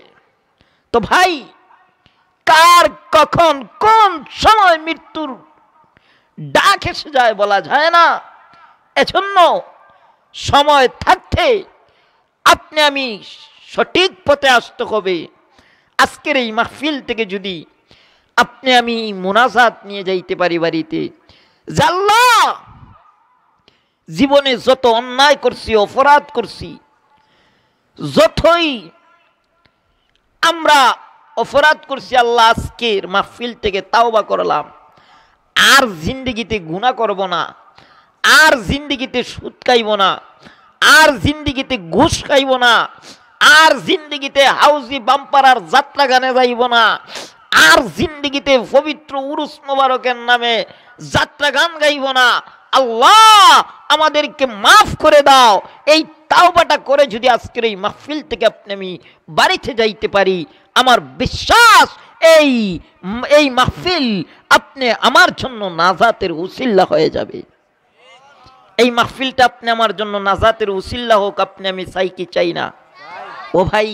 তো ভাই, কার কখন কোন সময় মৃত্যুর ডাক এসে যায় বলা যায় না। এজন্য সময় থাকতে আপনি আমি সঠিক পথে আসতে হবে। আজকের এই মাহফিল থেকে যদি আপনি আমি মুনাজাত নিয়ে যাইতে পারি বাড়িতে, যে আল্লাহ, জীবনে যত অন্যায় করছি, অপরাধ করছি, যতই আমরা অপরাধ করছি, আল্লাহ আজকের মাহফিল থেকে তাওবা করলাম, আর জিন্দেগিতে গুনাহ করব না, আর জিন্দেগিতে সুদ খাইব না, আর জিন্দেগিতে ঘুষ খাইব না, আর জিন্দেগিতে হাউজি বাম্পারার যাত্রা গানে যাইব না, আর জিন্দেগিতে পবিত্র উরুস মোবারকের নামে যাত্রা গান গাইব না। আল্লাহ আমাদেরকে মাফ করে দাও। এই তাওবাটা করে যদি আজকের এই মাহফিল থেকে আপনি আমি বাড়িতে যাইতে পারি, আমার বিশ্বাস এই মাহফিল আপনি আমার জন্য নাজাতের উসিলা হয়ে যাবে। এই মাহফিলটা আপনি আমার জন্য নাজাতের উসিলা হোক, আপনি আমি চাই কি চাই না? ও ভাই,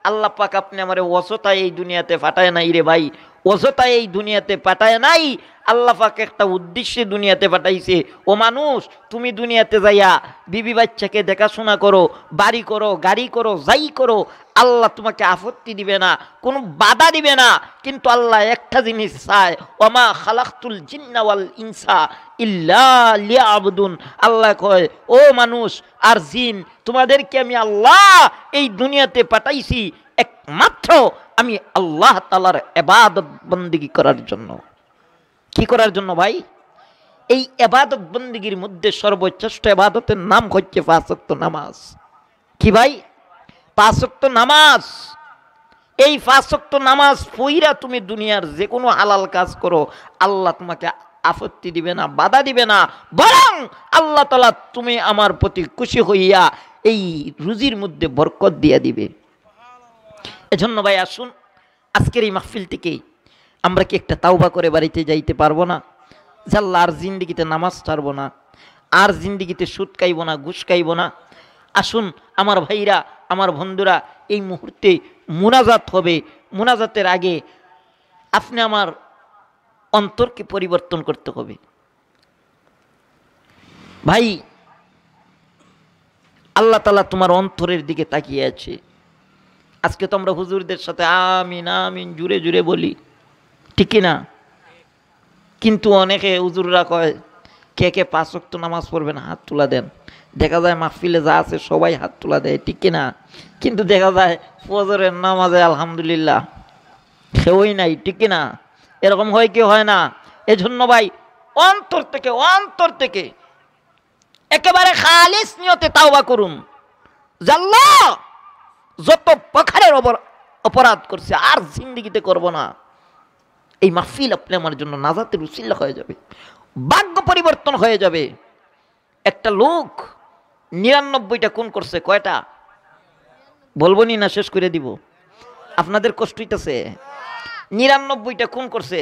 আল্লাহ পাক আপনি আমারে অযথায় এই দুনিয়াতে পাঠায় নাই রে ভাই, অযথায় এই দুনিয়াতে পাঠায় নাই। আল্লাহ পাক একটা উদ্দেশ্যে দুনিয়াতে পাঠাইছে। ও মানুষ, তুমি দুনিয়াতে যাইয়া বিবি বাচ্চাকে দেখাশোনা করো, বাড়ি করো, গাড়ি করো, যাই করো, আল্লাহ তোমাকে আপত্তি দিবে না, কোনো বাধা দিবে না। কিন্তু আল্লাহ একটা জিনিস চায়, ওমা খালাকতুল জিন্না ওয়াল ইনসা ইল্লা লিয়াবুদুন। আল্লাহ কয়, ও মানুষ আর জিন, তোমাদেরকে আমি আল্লাহ এই দুনিয়াতে পাঠাইছি একমাত্র আমি আল্লাহ তাআলার ইবাদত বন্দেগী করার জন্য। কি করার জন্য ভাই? এই ইবাদত বন্দেগীর মধ্যে সর্বশ্রেষ্ঠ ইবাদতের নাম হচ্ছে 5 ওয়াক্ত নামাজ। কি ভাই? 5 ওয়াক্ত নামাজ। এই 5 ওয়াক্ত নামাজ পইরা তুমি দুনিয়ার যে কোনো হালাল কাজ করো, আল্লাহ তোমাকে আপত্তি দিবে না, বাধা দিবে না, বরং আল্লাহ তাআলা তুমি আমার প্রতি খুশি হইয়া এই রুজির মধ্যে বরকত দিয়া দিবে। এজন্য ভাই আসুন আজকের এই মাহফিল থেকে আমরা কি একটা তাওবা করে বাড়িতে যাইতে পারবো না? যে আল্লাহ আর জিন্দিগিতে নামাজ ছাড়বো না, আর জিন্দিগিতে সুদ খাইব না, ঘুষ খাইব না। আসুন আমার ভাইরা, আমার বন্ধুরা, এই মুহূর্তে মুনাজাত হবে। মুনাজাতের আগে আপনি আমার অন্তরকে পরিবর্তন করতে হবে। ভাই আল্লাহ তাআলা তোমার অন্তরের দিকে তাকিয়ে আছে। আজকে তো আমরা হুজুরদের সাথে আমিন আমিন জুড়ে জুড়ে বলি, ঠিক না? কিন্তু অনেকে হুজুররা কয় কে কে 5 ওয়াক্ত নামাজ পড়বেন হাত তুলা দেন। দেখা যায় মাহফিলে যা আছে সবাই হাত তুলা দেয়, ঠিক না? কিন্তু দেখা যায় ফজরের নামাজে আলহামদুলিল্লাহ কেউই নাই, ঠিক না? এরকম হয় কি হয় না? এজন্য ভাই অন্তর থেকে একেবারে খালিস নিয়তে তাওবা করুন। আল্লাহ যত প্রকারের অপরাধ করছে আর জিন্দেগিতে করব না। এই মাহফিল আপনি আমার জন্য নাজাতের উসিলা হয়ে যাবে, ভাগ্য পরিবর্তন হয়ে যাবে। একটা লোক 99টা খুন করছে, কয়টা বলবো নি না শেষ করে দিব? আপনাদের কষ্ট হইতেছে? 99টা খুন করছে।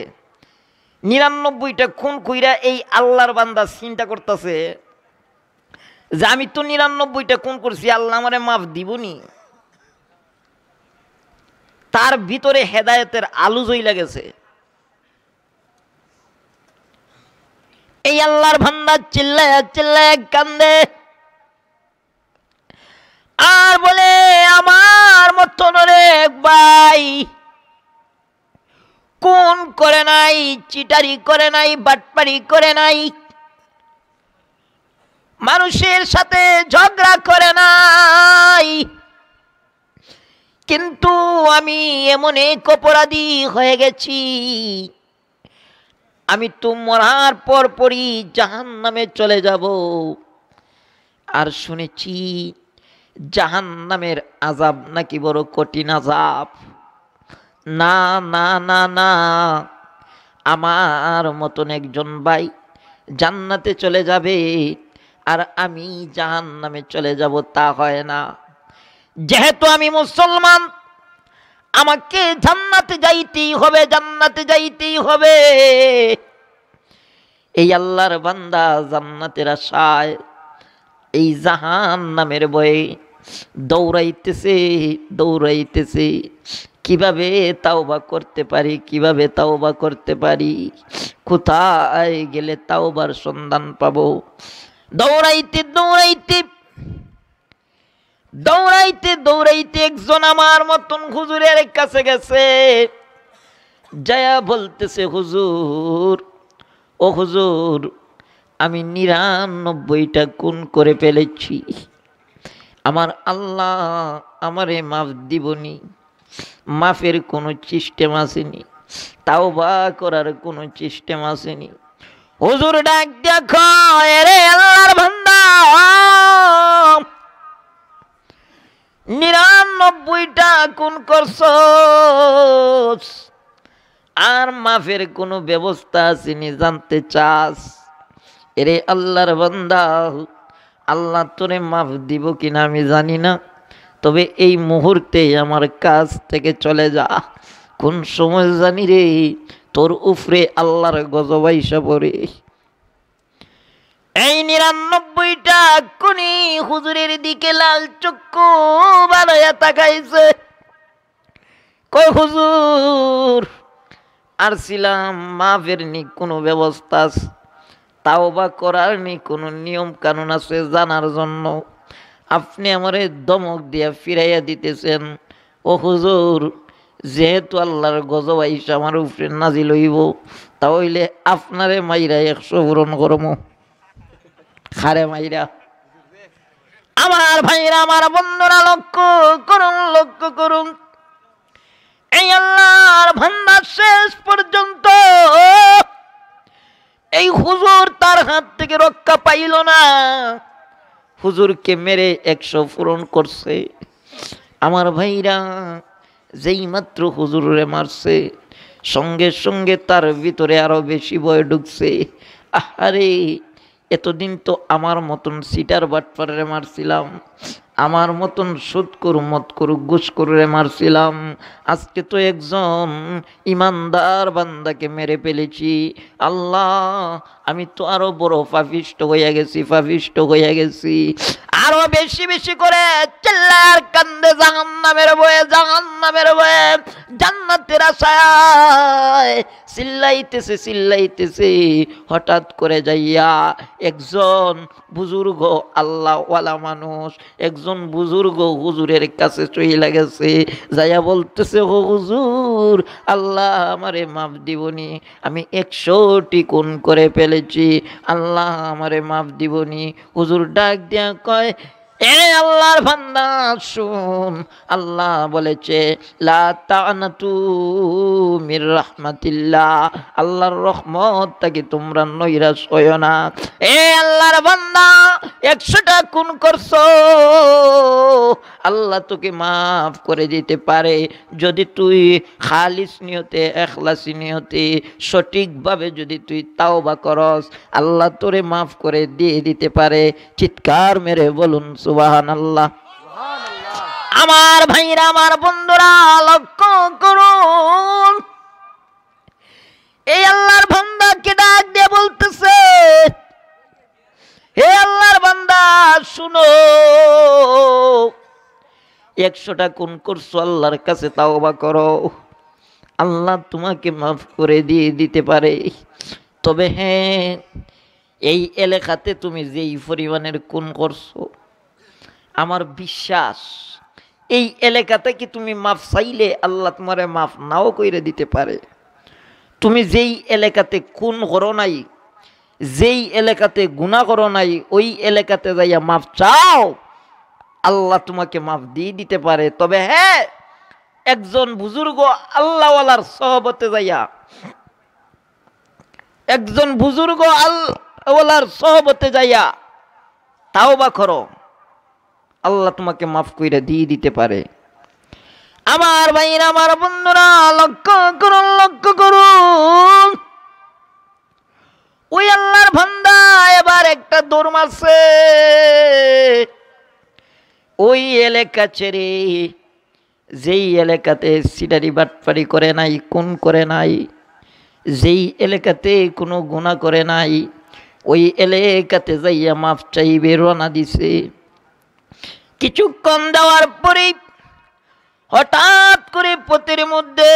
99টা খুন কইরা এই আল্লাহর বান্দা চিন্তা করতেছে যে আমি তো 99টা খুন করছি, আল্লাহ আমারে মাফ দিবনি। তার ভিতরে হেদায়েতের আলো জ্বলে গেছে। এই আল্লাহর বান্দা চিল্লায়া চিল্লায়া কান্দে আর বলে আমার মতন অনেক ভাই খুন করে নাই, চিটারি করে নাই, বাটপারি করে নাই, মানুষের সাথে ঝগড়া করে নাই, কিন্তু আমি এমন এক অপরাধী হয়ে গেছি, আমি তো মরার পরই জাহান্নামে চলে যাব। আর শুনেছি জাহান্নামের আযাব নাকি বড় কঠিন আযাব। না না না না, আমার মতন একজন ভাই জান্নাতে চলে যাবে আর আমি জাহান্নামে চলে যাব, তা হয় না। যেহেতু আমি মুসলমান, আমাকে জান্নাতে যাইতেই হবে, জান্নাতে যাইতেই হবে। এই আল্লাহর বান্দা জান্নাতের আশায় এই জাহান্নামের ভয়ে দৌড়াইতেছে। কিভাবে তাওবা করতে পারি, কিভাবে তাওবা করতে পারি, কোথায় গেলে তাওবার সন্ধান পাবো? দৌড়াইতে একজন আমার মতন হুজুরের কাছে গেছে, যায়া বলতেছে হুজুর, ও হুজুর, আমি 99টা খুন করে ফেলেছি, আমার আল্লাহ আমারে মাফ দিবনি? মাফের কোনো সিস্টেম আসেনি, তাওবা করার কোনো সিস্টেম আসেনি। হুজুর ডাক দেখো, এরে আল্লাহর বান্দা, 99টা খুন করছস আর মাফের কোনো ব্যবস্থা আসেনি, জানতে চাস? এরে আল্লাহর বান্দা, আল্লাহ তোরে মাফ দিব কিনা আমি জানি না, তবে এই মুহূর্তে আমার কাছ থেকে চলে যা। কোন সময় জানি রে তোর উপরে আল্লাহর গজব আইসা পড়ে। এই 99টা খুনি হুজুরের দিকে লাল চক্ষু বানায়া তাকাইছে, কই হুজুর, আর ছিলাম মাফের নি কোনো ব্যবস্থা, তাওবা করার নি কোনো নিয়ম কানুন আছে জানার জন্য আপনি আমারে ধমক দিয়া ফিরাইয়া দিতেছেন? ও হুজুর, যেহেতু আল্লাহর গজব আইসা আমার উপরে নাজিল হইব, তাহলে আপনারে মাইরা 100 পূরণ করমু। খারে মাইরা। আমার ভাইরা, আমার বন্ধুরা, লক্ষ্য করুন, এই আল্লাহর বান্দা শেষ পর্যন্ত এই হুজুর তার হাত থেকে রক্ষা পাইল না, হুজুরকে মেরে 100 পূরণ করছে। আমার ভাইরা, যেই মাত্র হুজুরে মারছে সঙ্গে সঙ্গে তার ভিতরে আরো বেশি ভয় ঢুকছে। আরে এতদিন তো আমার মতন সিটার বাটপারে মারছিলাম, আমার মতন সুদখোর মদখোর ঘুষখোরে মারছিলাম, আজকে তো একজন ইমানদার বান্দাকে মেরে ফেলেছি। আল্লাহ, আমি তো আরো বড় পাপিষ্ঠ হইয়া গেছি, পাপিষ্ঠ হইয়া গেছি। আরো বেশি বেশি করে চিল্লার কান্দে জাহান্নামের ভয়ে, জাহান্নামের ভয়ে, জান্নাতের আশায় চিল্লাইতেছে চিল্লাইতেছে। হঠাৎ করে যাইয়া একজন বুজুর্গ আল্লাহওয়ালা মানুষ, একজন বুজুর্গ হুজুরের কাছে চইলা গেছে, যাইয়া বলতেছে, ও হুজুর, আল্লাহ আমারে মাফ দিবনি, আমি 100টি খুন করে ফেলেছি, আল্লাহ আমারে মাফ দিবনি। হুজুর ডাক দিয়া কয়, এ আল্লাহর বান্দা শুন, আল্লাহ বলেছে লা তানাতু মির রাহমাতিল্লাহ, আল্লাহর রহমত থেকে তোমরা নৈরাশ হইও না। এ আল্লাহর বান্দা, 100টা খুন করছো, আল্লাহ তোকে মাফ করে দিতে পারে যদি তুই খালিস নিয়তে, ইখলাসি নিয়তে, সঠিকভাবে যদি তুই তাওবা করস, আল্লাহ তোরে মাফ করে দিয়ে দিতে পারে। চিৎকার মেরে বলুন সুবহানাল্লাহ। আমার ভাইরা, আমার বন্ধুরা, লক্ষ্য করুন, এই আল্লাহর বান্দাকে ডাক দিয়ে বলতেছে, হে আল্লাহর বান্দা শুনো, 100টা খুন করছো, আল্লাহর কাছে তাওবা করো, আল্লাহ তোমাকে মাফ করে দিয়ে দিতে পারে। তবে হ্যাঁ, এই এলাকাতে তুমি যেই পরিমাণের খুন করছো, আমার বিশ্বাস এই এলাকাতে কি তুমি মাফ চাইলে আল্লাহ তোমারে মাফ নাও কইরে দিতে পারে। তুমি যেই এলাকাতে খুন করো নাই, যেই এলাকাতে গুনাহ করো নাই, ওই এলাকাতে যাইয়া মাফ চাও, আল্লাহ তোমাকে মাফ দিয়ে দিতে পারে। তবে হ্যাঁ, একজন বুজুর্গ আল্লাহওয়ালার সহবতে যাইয়া, একজন বুজুর্গ আল্লাহওয়ালার সহবতে যাইয়া তাওবা করো, আল্লাহ তোমাকে মাফ কইরা দিয়ে দিতে পারে। আমার ভাইরা, আমার বন্ধুরা, লক্ষ্য করুন, লক্ষ্য করুন, ওই আল্লাহর বান্দা এবার একটা দৌড় মারছে। ওই এলাকা ছেড়ে, যেই এলাকাতে সিটারি বাটপারি করে নাই, খুন করে নাই, যেই এলাকাতে কোনো গুনাহ করে নাই, ওই এলাকাতে যাইয়া মাফ চাইবে রওনা দিছে। কিছুক্ষণ যাওয়ার পরে হঠাৎ করে পথের মধ্যে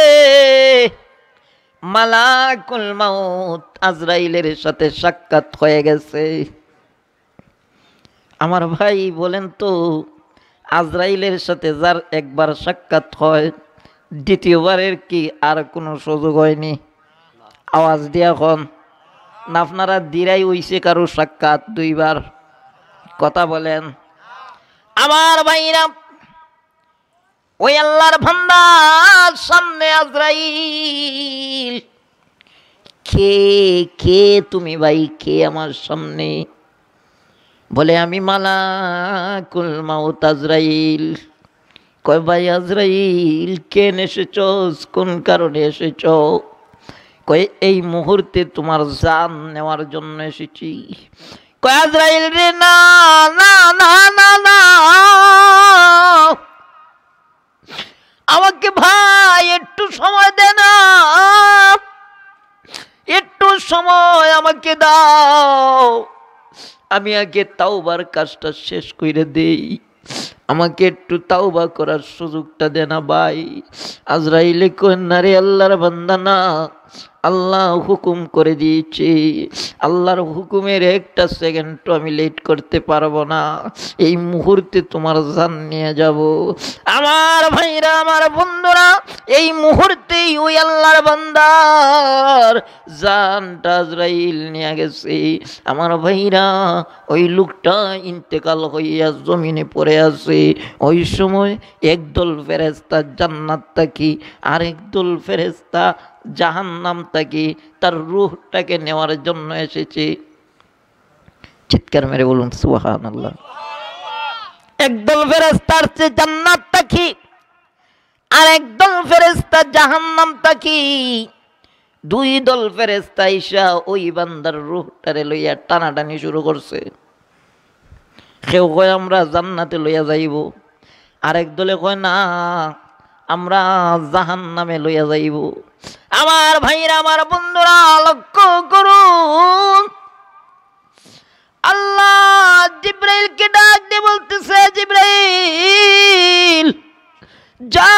মালাকুল মাউত আজরাইলের সাথে সাক্ষাৎ হয়ে গেছে। আমার ভাই বলেন তো, আজরাইলের সাথে যার একবার সাক্ষাৎ হয়, দ্বিতীয়বারের কি আর কোনো সুযোগ হয়নি? আওয়াজ দিয়া এখন না, আপনারা দিরাই হইছে কারো সাক্ষাৎ 2বার? কথা বলেন। আমার ভাইরা, ওই আল্লাহর বান্দার সামনে আজরাইল, কে কে তুমি ভাই, কে আমার সামনে? বলে আমি মালাকুল মাউত আজরাইল। কয় ভাই আজরাইল, কেন এসেছস, কোন কারণে এসেছ? কয় এই মুহূর্তে তোমার জান নেওয়ার জন্য এসেছি। কয় আজরাইল রে, না না না না না, আমাকে ভাই একটু সময় দে না, একটু সময় আমাকে দাও, আমি আগে তাওবার কাজটা শেষ করে দেই, আমাকে একটু তাওবা করার সুযোগটা দে না ভাই। আজরাইলে কয় না রে আল্লাহর বান্দা, না, আল্লাহ হুকুম করে দিয়েছে, আল্লাহর হুকুমের একটা সেকেন্ডও আমি লেট করতে পারবো না, এই মুহূর্তে তোমার জান নিয়ে যাব। আমার ভাইরা, আমার বন্ধুরা, এই মুহূর্তেই ওই আল্লাহর বান্দার জানটা আজরাইল নিয়ে গেছে। আমার ভাইরা, ওই লোকটা ইন্তেকাল হইয়া জমিনে পড়ে আছে। ওই সময় একদল ফেরেশতা জান্নাত থেকে আরেক দল ফেরেশতা জাহান্নাম থেকে তার রূহটাকে নেওয়ার জন্য এসেছে। চিৎকার মেরে বলুন সুবহানাল্লাহ। একদল ফেরেশতা আসছে জান্নাত থেকে, আর একদল ফেরেশতা জাহান্নাম থেকে। দুই দল ফেরেশতা আইসা ওই বান্দার রূহটারে লইয়া টানাটানি শুরু করছে। কেউ কয় আমরা জান্নাতে লইয়া যাইব, আরেক দলে কয় না আমরা জাহান্নামে লইয়া যাইব। আমার ভাইরা, আমার বন্ধুরা, লক্ষ্য করুন, আল্লাহ জিব্রাইলকে ডাক দিয়ে বলতেছে, জিব্রাইল যা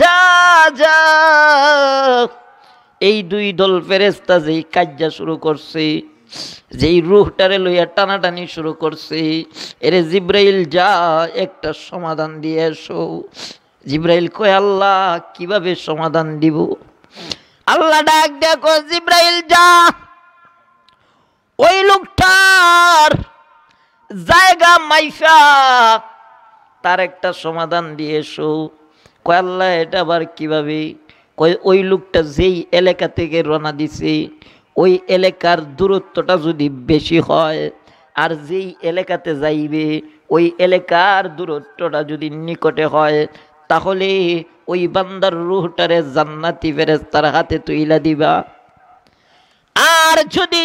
যা যা। এই দুই দল ফেরেশতা যেই কাজ্জা শুরু করছে, যেই রূহটারে লইয়া টানাটানি শুরু করছে, এরে জিব্রাইল যা একটা সমাধান দিয়ে এসো। জিব্রাইল কয় আল্লাহ কিভাবে সমাধান দিব? আল্লাহ ডাক দেখো, জিব্রাইল যা ওই লোকটার জায়গা মাইফা তার একটা সমাধান দিয়ে এসো। কয় আল্লাহ এটা আবার কিভাবে? কয় ওই লোকটা যেই এলাকা থেকে রওনা দিছে ওই এলাকার দূরত্বটা যদি বেশি হয়, আর যেই এলাকাতে যাইবে ওই এলাকার দূরত্বটা যদি নিকটে হয়, তাহলে ওই বান্দার রূহটারে জান্নাতি ফেরেশতার হাতে তুইলা দিবা। আর যদি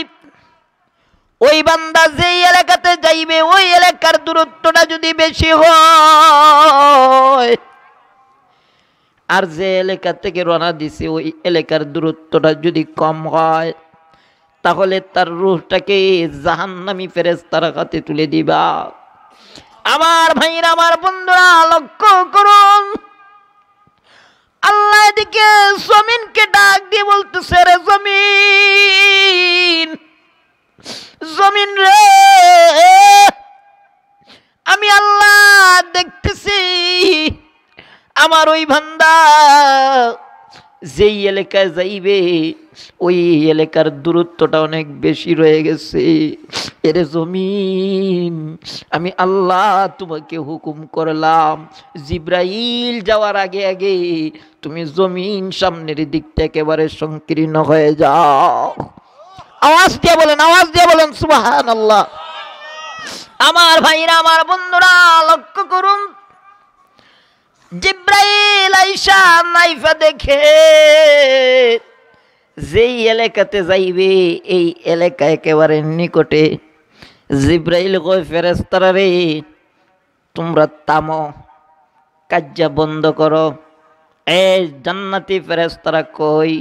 ওই বান্দা যেই এলাকাতে যাইবে ওই এলাকার দূরত্বটা যদি বেশি হয়, আর যে এলাকা থেকে রওনা দিছে ওই এলাকার দূরত্বটা যদি কম হয়, তাহলে তার রূহটাকে জাহান্নামী ফেরেশতার হাতে তুলে দিবা। আমার ভাইরা, আমার বন্ধুরা, লক্ষ্য করুন, আল্লাহ এদিকে জমিনকে ডাক দিয়ে বলতেছে, রে জমিন, জমিন রে, আমি আল্লাহ দেখতেছি আমার ওই বান্দা যেই এলাকায় যাইবে ওই এলাকার দূরত্বটা অনেক বেশি রয়ে গেছে। এরে জমিন, আমি আল্লাহ তোমাকে হুকুম করলাম, জিব্রাইল যাওয়ার আগে আগে তুমি জমিন সামনের দিকটা একেবারে সংকীর্ণ হয়ে যাও। আওয়াজ দিয়ে বলেন, আওয়াজ দিয়ে বলেন সুবহানাল্লাহ। আমার ভাইরা, আমার বন্ধুরা, লক্ষ্য করুন, জিব্রাইল আইসা নাইফা দেখে যেই এলাকাতে যাইবে এই এলাকা একেবারে নিকটে। জিব্রাইল কয় ফেরেশতারা রে, তোমরা থামো, কাজ্জা বন্ধ করো। এই জান্নাতি ফেরেশতারা কই,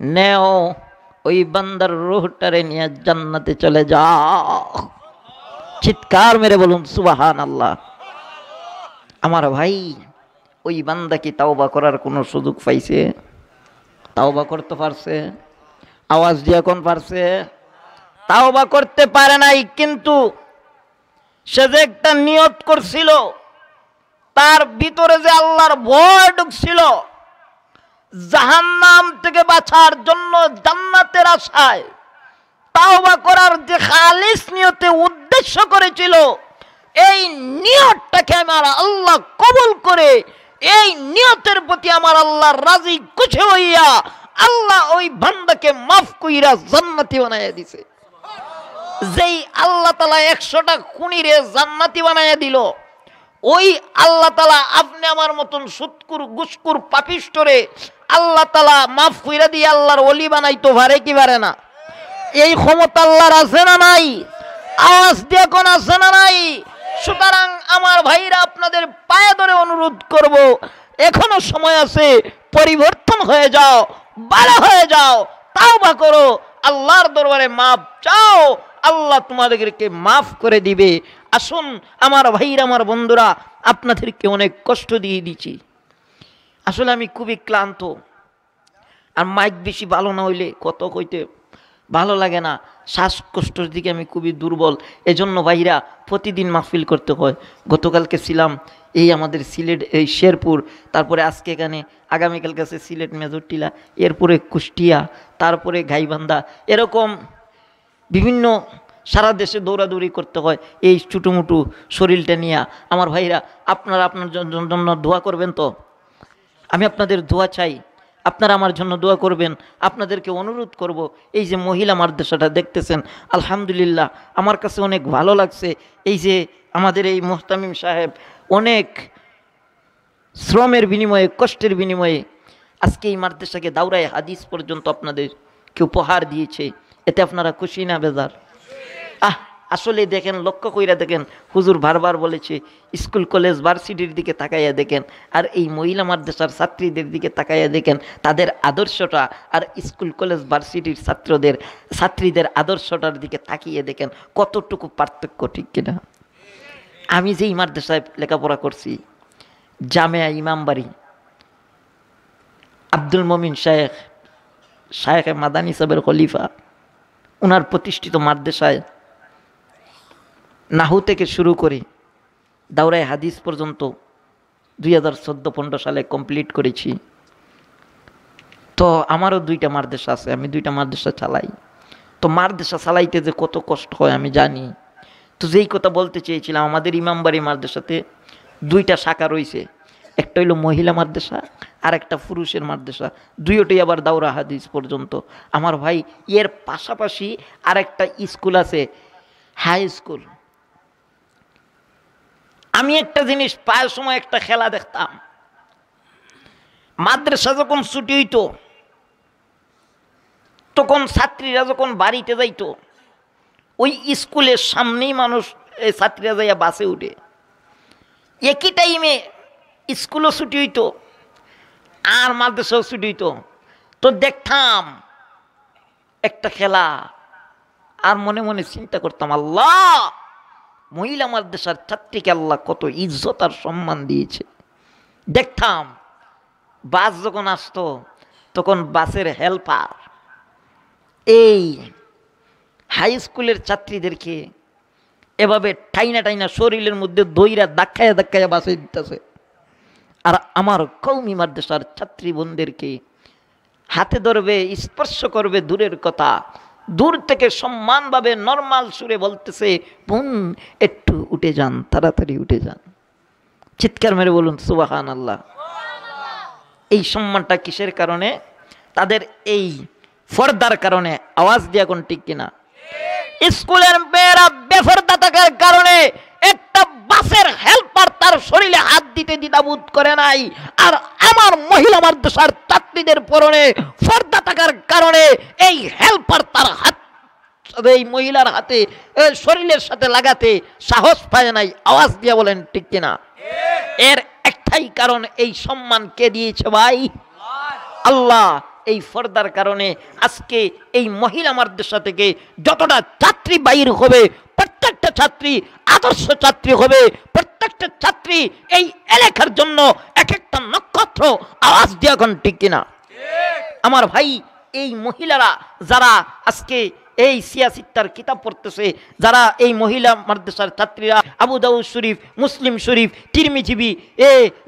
নেও ওই বান্দার রূহটারে নিয়ে জান্নাতে চলে যাও। চিৎকার মেরে বলুন সুবহানাল্লাহ। আমার ভাই, ওই বান্দা কি তাওবা করার কোনো সুযোগ পাইছে? তাওবা করতে পারছে? আওয়াজ দিয়ে কোন পারছে? তাওবা করতে পারে নাই, কিন্তু সে যে একটা নিয়ত করছিল, তার ভিতরে যে আল্লাহর ভয় ঢুকছিল, জাহান্নাম থেকে বাঁচার জন্য জান্নাতের আশায় তাওবা করার যে খালিস নিয়তে উদ্দেশ্য করেছিল, এই নিয়তটাকে আমার আল্লাহ কবুল করে এই নিয়তের প্রতি আমার আল্লাহ রাজি খুশি হইয়া আল্লাহ ওই বান্দাকে মাফ কইরা জান্নাতি বানাইয়া দিছে। যেই আল্লাহ তাআলা 100টা খুনিরে জান্নাতি বানাইয়া দিল, ওই আল্লাহ তাআলা আপনি আমার মতন সুৎকুর গুসকুর পাপিষ্টরে আল্লাহ তাআলা মাফ কইরা দিয়ে আল্লাহর ওলি বানাইতে পারে কি পারে না? এই ক্ষমতা আল্লাহর আছে না নাই? আওয়াজ দিয়ে কোন আছে না নাই? সুতরাং আমার ভাইরা, আপনাদের পায়ে ধরে অনুরোধ করব, এখনো সময় আছে, পরিবর্তন হয়ে যাও, ভালো হয়ে যাও, তাওবা করো, আল্লাহর দরবারে মাফ চাও, আল্লাহ তোমাদেরকে মাফ করে দিবে। আসুন আমার ভাইরা, আমার বন্ধুরা, আপনাদেরকে অনেক কষ্ট দিয়ে দিচ্ছি, আসলে আমি খুবই ক্লান্ত, আর মাইক বেশি ভালো না হইলে কত কইতে ভালো লাগে না, শ্বাসকষ্টর দিকে আমি খুবই দুর্বল, এজন্য ভাইরা প্রতিদিন মাহফিল করতে হয়। গতকালকে ছিলাম এই আমাদের সিলেট, এই শেরপুর, তারপরে আজকে এখানে, আগামীকাল কাছে সিলেট মেজরটিলা, এরপরে কুষ্টিয়া, তারপরে গাইবান্ধা, এরকম বিভিন্ন সারা দেশে দৌড়াদৌড়ি করতে হয় এই ছোটোমুটো শরীরটা নিয়ে। আমার ভাইরা, আপনারা আপনার জন্য দোয়া করবেন তো? আমি আপনাদের দোয়া চাই, আপনারা আমার জন্য দোয়া করবেন। আপনাদেরকে অনুরোধ করব, এই যে মহিলা মাদ্রাসাটা দেখতেছেন, আলহামদুলিল্লাহ আমার কাছে অনেক ভালো লাগছে। এই যে আমাদের এই মুহতামিম সাহেব অনেক শ্রমের বিনিময়ে, কষ্টের বিনিময়ে আজকে এই মাদ্রাসাকে দাওরায়ে হাদিস পর্যন্ত আপনাদেরকে উপহার দিয়েছে। এতে আপনারা খুশি না বেজার? আসলে দেখেন, লক্ষ্য কইরা দেখেন, হুজুর বারবার বলেছে স্কুল কলেজ ভার্সিটির দিকে তাকাইয়া দেখেন, আর এই মহিলা মাদ্রাসার ছাত্রীদের দিকে তাকাইয়া দেখেন, তাদের আদর্শটা আর স্কুল কলেজ ভার্সিটির ছাত্রীদের আদর্শটার দিকে তাকিয়ে দেখেন কতটুকু পার্থক্য, ঠিক কিনা? আমি যেই মাদ্রাসায় লেখাপড়া করছি, জামিয়া ইমামবাড়ি, আব্দুল মমিন শায়েখ মাদানী সাহেবের খলিফা, ওনার প্রতিষ্ঠিত মাদ্রাসায় নাহু থেকে শুরু করে দাওরায়ে হাদিস পর্যন্ত 2014-15 সালে কমপ্লিট করেছি। তো আমারও 2টা মাদ্রাসা আছে, আমি 2টা মাদ্রাসা চালাই। তো মাদ্রাসা চালাইতে যে কত কষ্ট হয় আমি জানি। তো যেই কথা বলতে চেয়েছিলাম, আমাদের ইমামবাড়ি মাদ্রাসাতে 2টা শাখা রয়েছে, একটা হইল মহিলা মাদ্রাসা আর একটা পুরুষের মাদ্রাসা, দুইটাই আবার দাওরা হাদিস পর্যন্ত। আমার ভাই, এর পাশাপাশি আরেকটা স্কুল আছে, হাই স্কুল। আমি একটা জিনিস প্রায় সময় একটা খেলা দেখতাম, মাদ্রাসা যখন ছুটি হইতো তখন ছাত্রীরা যখন বাড়িতে যাইতো, ওই স্কুলের সামনেই মানুষ, ছাত্রীরা যাইয়া বাসে উঠে, একই টাইমে স্কুলও ছুটি হইতো আর মাদ্রাসাও ছুটি হইতো। তো দেখতাম একটা খেলা, আর মনে মনে চিন্তা করতাম, আল্লাহ, মহিলা মাদ্রাসার ছাত্রীকে আল্লাহ কত ইজ্জত আর সম্মান দিয়েছে। দেখতাম বাস যখন আসতো তখন বাসের হেল্পার এই হাই স্কুলের ছাত্রীদেরকে এভাবে টাইনা টাইনা শরীরের মধ্যে দইরা ধাক্কায়া ধাক্কায়া বাসে দিতেছে, আর আমার কওমি মাদ্রাসার ছাত্রী বোনদেরকে হাতে ধরবে, স্পর্শ করবে দূরের কথা, দূর থেকে সম্মানভাবে নরমাল সুরে বলতেছে, বোন একটু উঠে যান, তাড়াতাড়ি উঠে যান। চিৎকার মেরে বলুন সুবহানাল্লাহ। এই সম্মানটা কিসের কারণে? তাদের এই পর্দার কারণে। আওয়াজ দিয়ে এখন ঠিক কিনা? স্কুলের মেয়েরা বেপরদা থাকার কারণে একটা বাসের হেল্পার তার শরীরে হাত দিতে দ্বিধাবোধ করে নাই, আর আমার মহিলা মাদ্রাসার ছাত্রীদের পরনে পর্দা থাকার কারণে এই হেল্পার তার হাত এই মহিলার হাতে শরীরের সাথে লাগাতে সাহস পায় নাই। আওয়াজ দিয়ে বলেন ঠিক কিনা? এর একটাই কারণ, এই সম্মান কে দিয়েছে ভাই? আল্লাহ। এই পর্দার কারণে আজকে এই মহিলা মাদ্রাসা থেকে যতটা ছাত্রী বাইর হবে, প্রত্যেকটা ছাত্রী আদর্শ ছাত্রী হবে, প্রত্যেকটা ছাত্রী এই এলাকার জন্য এক একটা নক্ষত্র। আওয়াজ দিয়ে এখন ঠিক কিনা? আমার ভাই, এই মহিলারা যারা আজকে এই সিয়াসিত্তার কিতাব পড়তেছে, যারা এই মহিলা মাদ্রাসার ছাত্রীরা আবু দাউদ শরীফ, মুসলিম শরীফ, তিরমিজি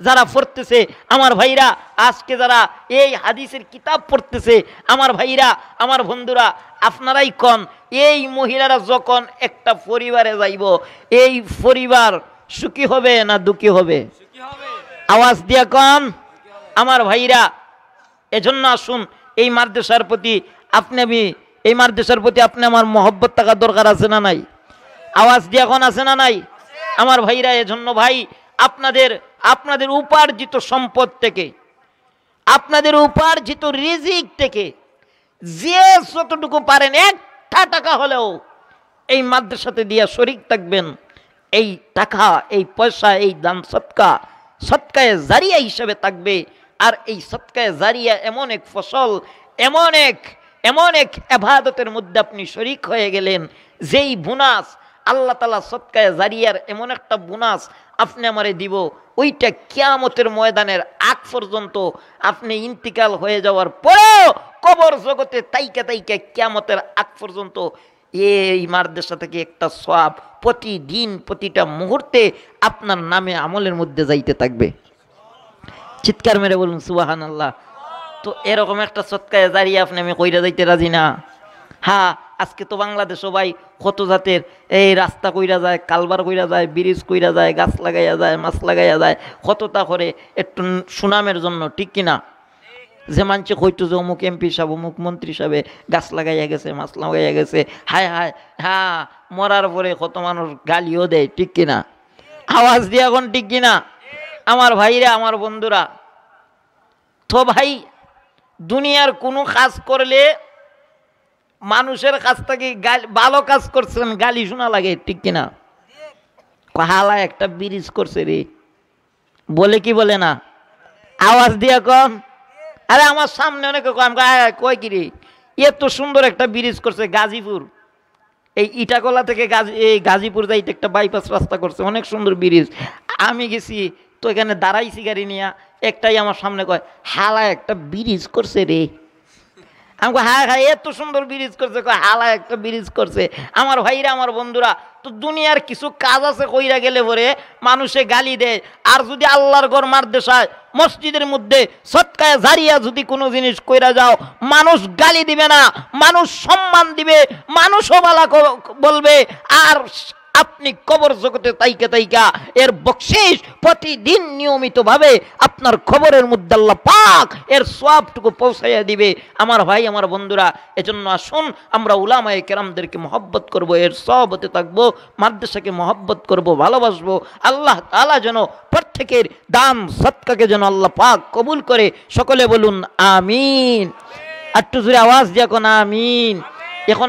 যারা পড়তেছে, আমার ভাইরা আজকে যারা এই হাদিসের কিতাব পড়তেছে, আমার ভাইরা, আমার বন্ধুরা, আপনারাই কন, এই মহিলারা যখন একটা পরিবারে যাইব, এই পরিবার সুখী হবে না দুঃখী হবে? আওয়াজ দিয়া কন আমার ভাইরা। এজন্য আসুন, এই মাদ্রাসার প্রতি এই মাদ্রাসার প্রতি আপনি আমার মহব্বত থাকার দরকার আছে না নাই? আওয়াজ দিয়ে এখন আছে না নাই? আমার ভাইরা, এজন্য ভাই, আপনাদের উপার্জিত সম্পদ থেকে, আপনাদের উপার্জিত রিজিক থেকে যে যতটুকু পারেন, একটা টাকা হলেও এই মাদ্রাসাতে দিয়া শরীক থাকবেন। এই টাকা, এই পয়সা, এই দান সৎকায়ে জারিয়া হিসেবে থাকবে। আর এই সৎকায়ে জারিয়া এমন এক ফসল, এমন এক ইবাদতের মধ্যে আপনি শরীক হয়ে গেলেন, যেই বোনাস আল্লাহ তাআলা সৎকায়ে জারিয়ার এমন একটা বোনাস আপনি আমারে দিব, ওইটা কিয়ামতের ময়দানের আগ পর্যন্ত, আপনি ইন্তিকাল হয়ে যাওয়ার পরেও কবর জগতে তাইকা কিয়ামতের আগ পর্যন্ত এই মাদ্রাসা থেকে একটা সওয়াব প্রতিদিন, প্রতিটা মুহূর্তে আপনার নামে আমলের মধ্যে যাইতে থাকবে। চিৎকার মেরে বলুন সুবহানাল্লাহ। তো এরকম একটা সৎকায়ে জারিয়া আপনি আমি কইরা যাইতে রাজি না? হ্যাঁ, আজকে তো বাংলাদেশ ভাই কত জাতের এই রাস্তা কইরা যায়, কালবার কইরা যায়, ব্রিজ কইরা যায়, গাছ লাগাইয়া যায়, মাছ লাগাইয়া যায়, কতটা করে একটু সুনামের জন্য, ঠিক কিনা? যে মানছে কইতো যে অমুক এমপি সাহেব অমুক মন্ত্রী সাহেব গাছ লাগাইয়া গেছে, মাছ লাগাইয়া গেছে, হায় হায়, হ্যাঁ মরার পরে কত মানুষ গালিও দেয়, ঠিক কিনা? আওয়াজ দিয়ে এখন ঠিক কিনা? আমার ভাইরা, আমার বন্ধুরা, তো ভাই দুনিয়ার কোনো কাজ করলে মানুষের কাছ থেকে ভালো কাজ করছেন গালি শোনা লাগে, ঠিক কিনা? হালা একটা ব্রিজ করছে রে, বলে কি বলে না? আওয়াজ দিয়া কম। আরে আমার সামনে অনেকে কয় কি রে, এত সুন্দর একটা ব্রিজ করছে গাজীপুর, এই ইটাকলা থেকে এই গাজীপুর যাইতে একটা বাইপাস রাস্তা করছে, অনেক সুন্দর ব্রিজ। আমি গেছি তো এখানে দাঁড়াইছি গাড়ি নিয়ে, একটাই আমার সামনে কয় হালা একটা ব্রিজ করছে রে। আমি হ্যাঁ হ্যাঁ এত সুন্দর ব্রিজ করছে, হালা একটা ব্রিজ করছে। আমার ভাইরা, আমার বন্ধুরা, তো দুনিয়ার কিছু কাজ আছে কইরা গেলে পরে মানুষে গালি দেয়। আর যদি আল্লাহর ঘর মাদ্রাসায় মসজিদের মধ্যে সৎকায় জারিয়া যদি কোনো জিনিস কইরা যাও, মানুষ গালি দিবে না, মানুষ সম্মান দিবে, মানুষও বালা বলবে। আর আপনি কবর জগতে তাইকা তাইকা এর বকশিশ প্রতিদিন নিয়মিতভাবে আপনার খবরের মধ্যে আল্লাহ পাক এর সওয়াবটুকু পৌঁছাইয়া দিবে। আমার ভাই, আমার বন্ধুরা, এজন্য আসুন আমরা উলামায়ে কেরামদেরকে মহব্বত করব, এর সওয়াবতে থাকবো, মাদ্রাসাকে মহব্বত করব, ভালোবাসবো। আল্লাহ তাআলা যেন প্রত্যেকের দান সদকাকে যেন আল্লাহ পাক কবুল করে। সকলে বলুন আমিন। একটু জোরে আওয়াজ দিয়ে কোন আমিন।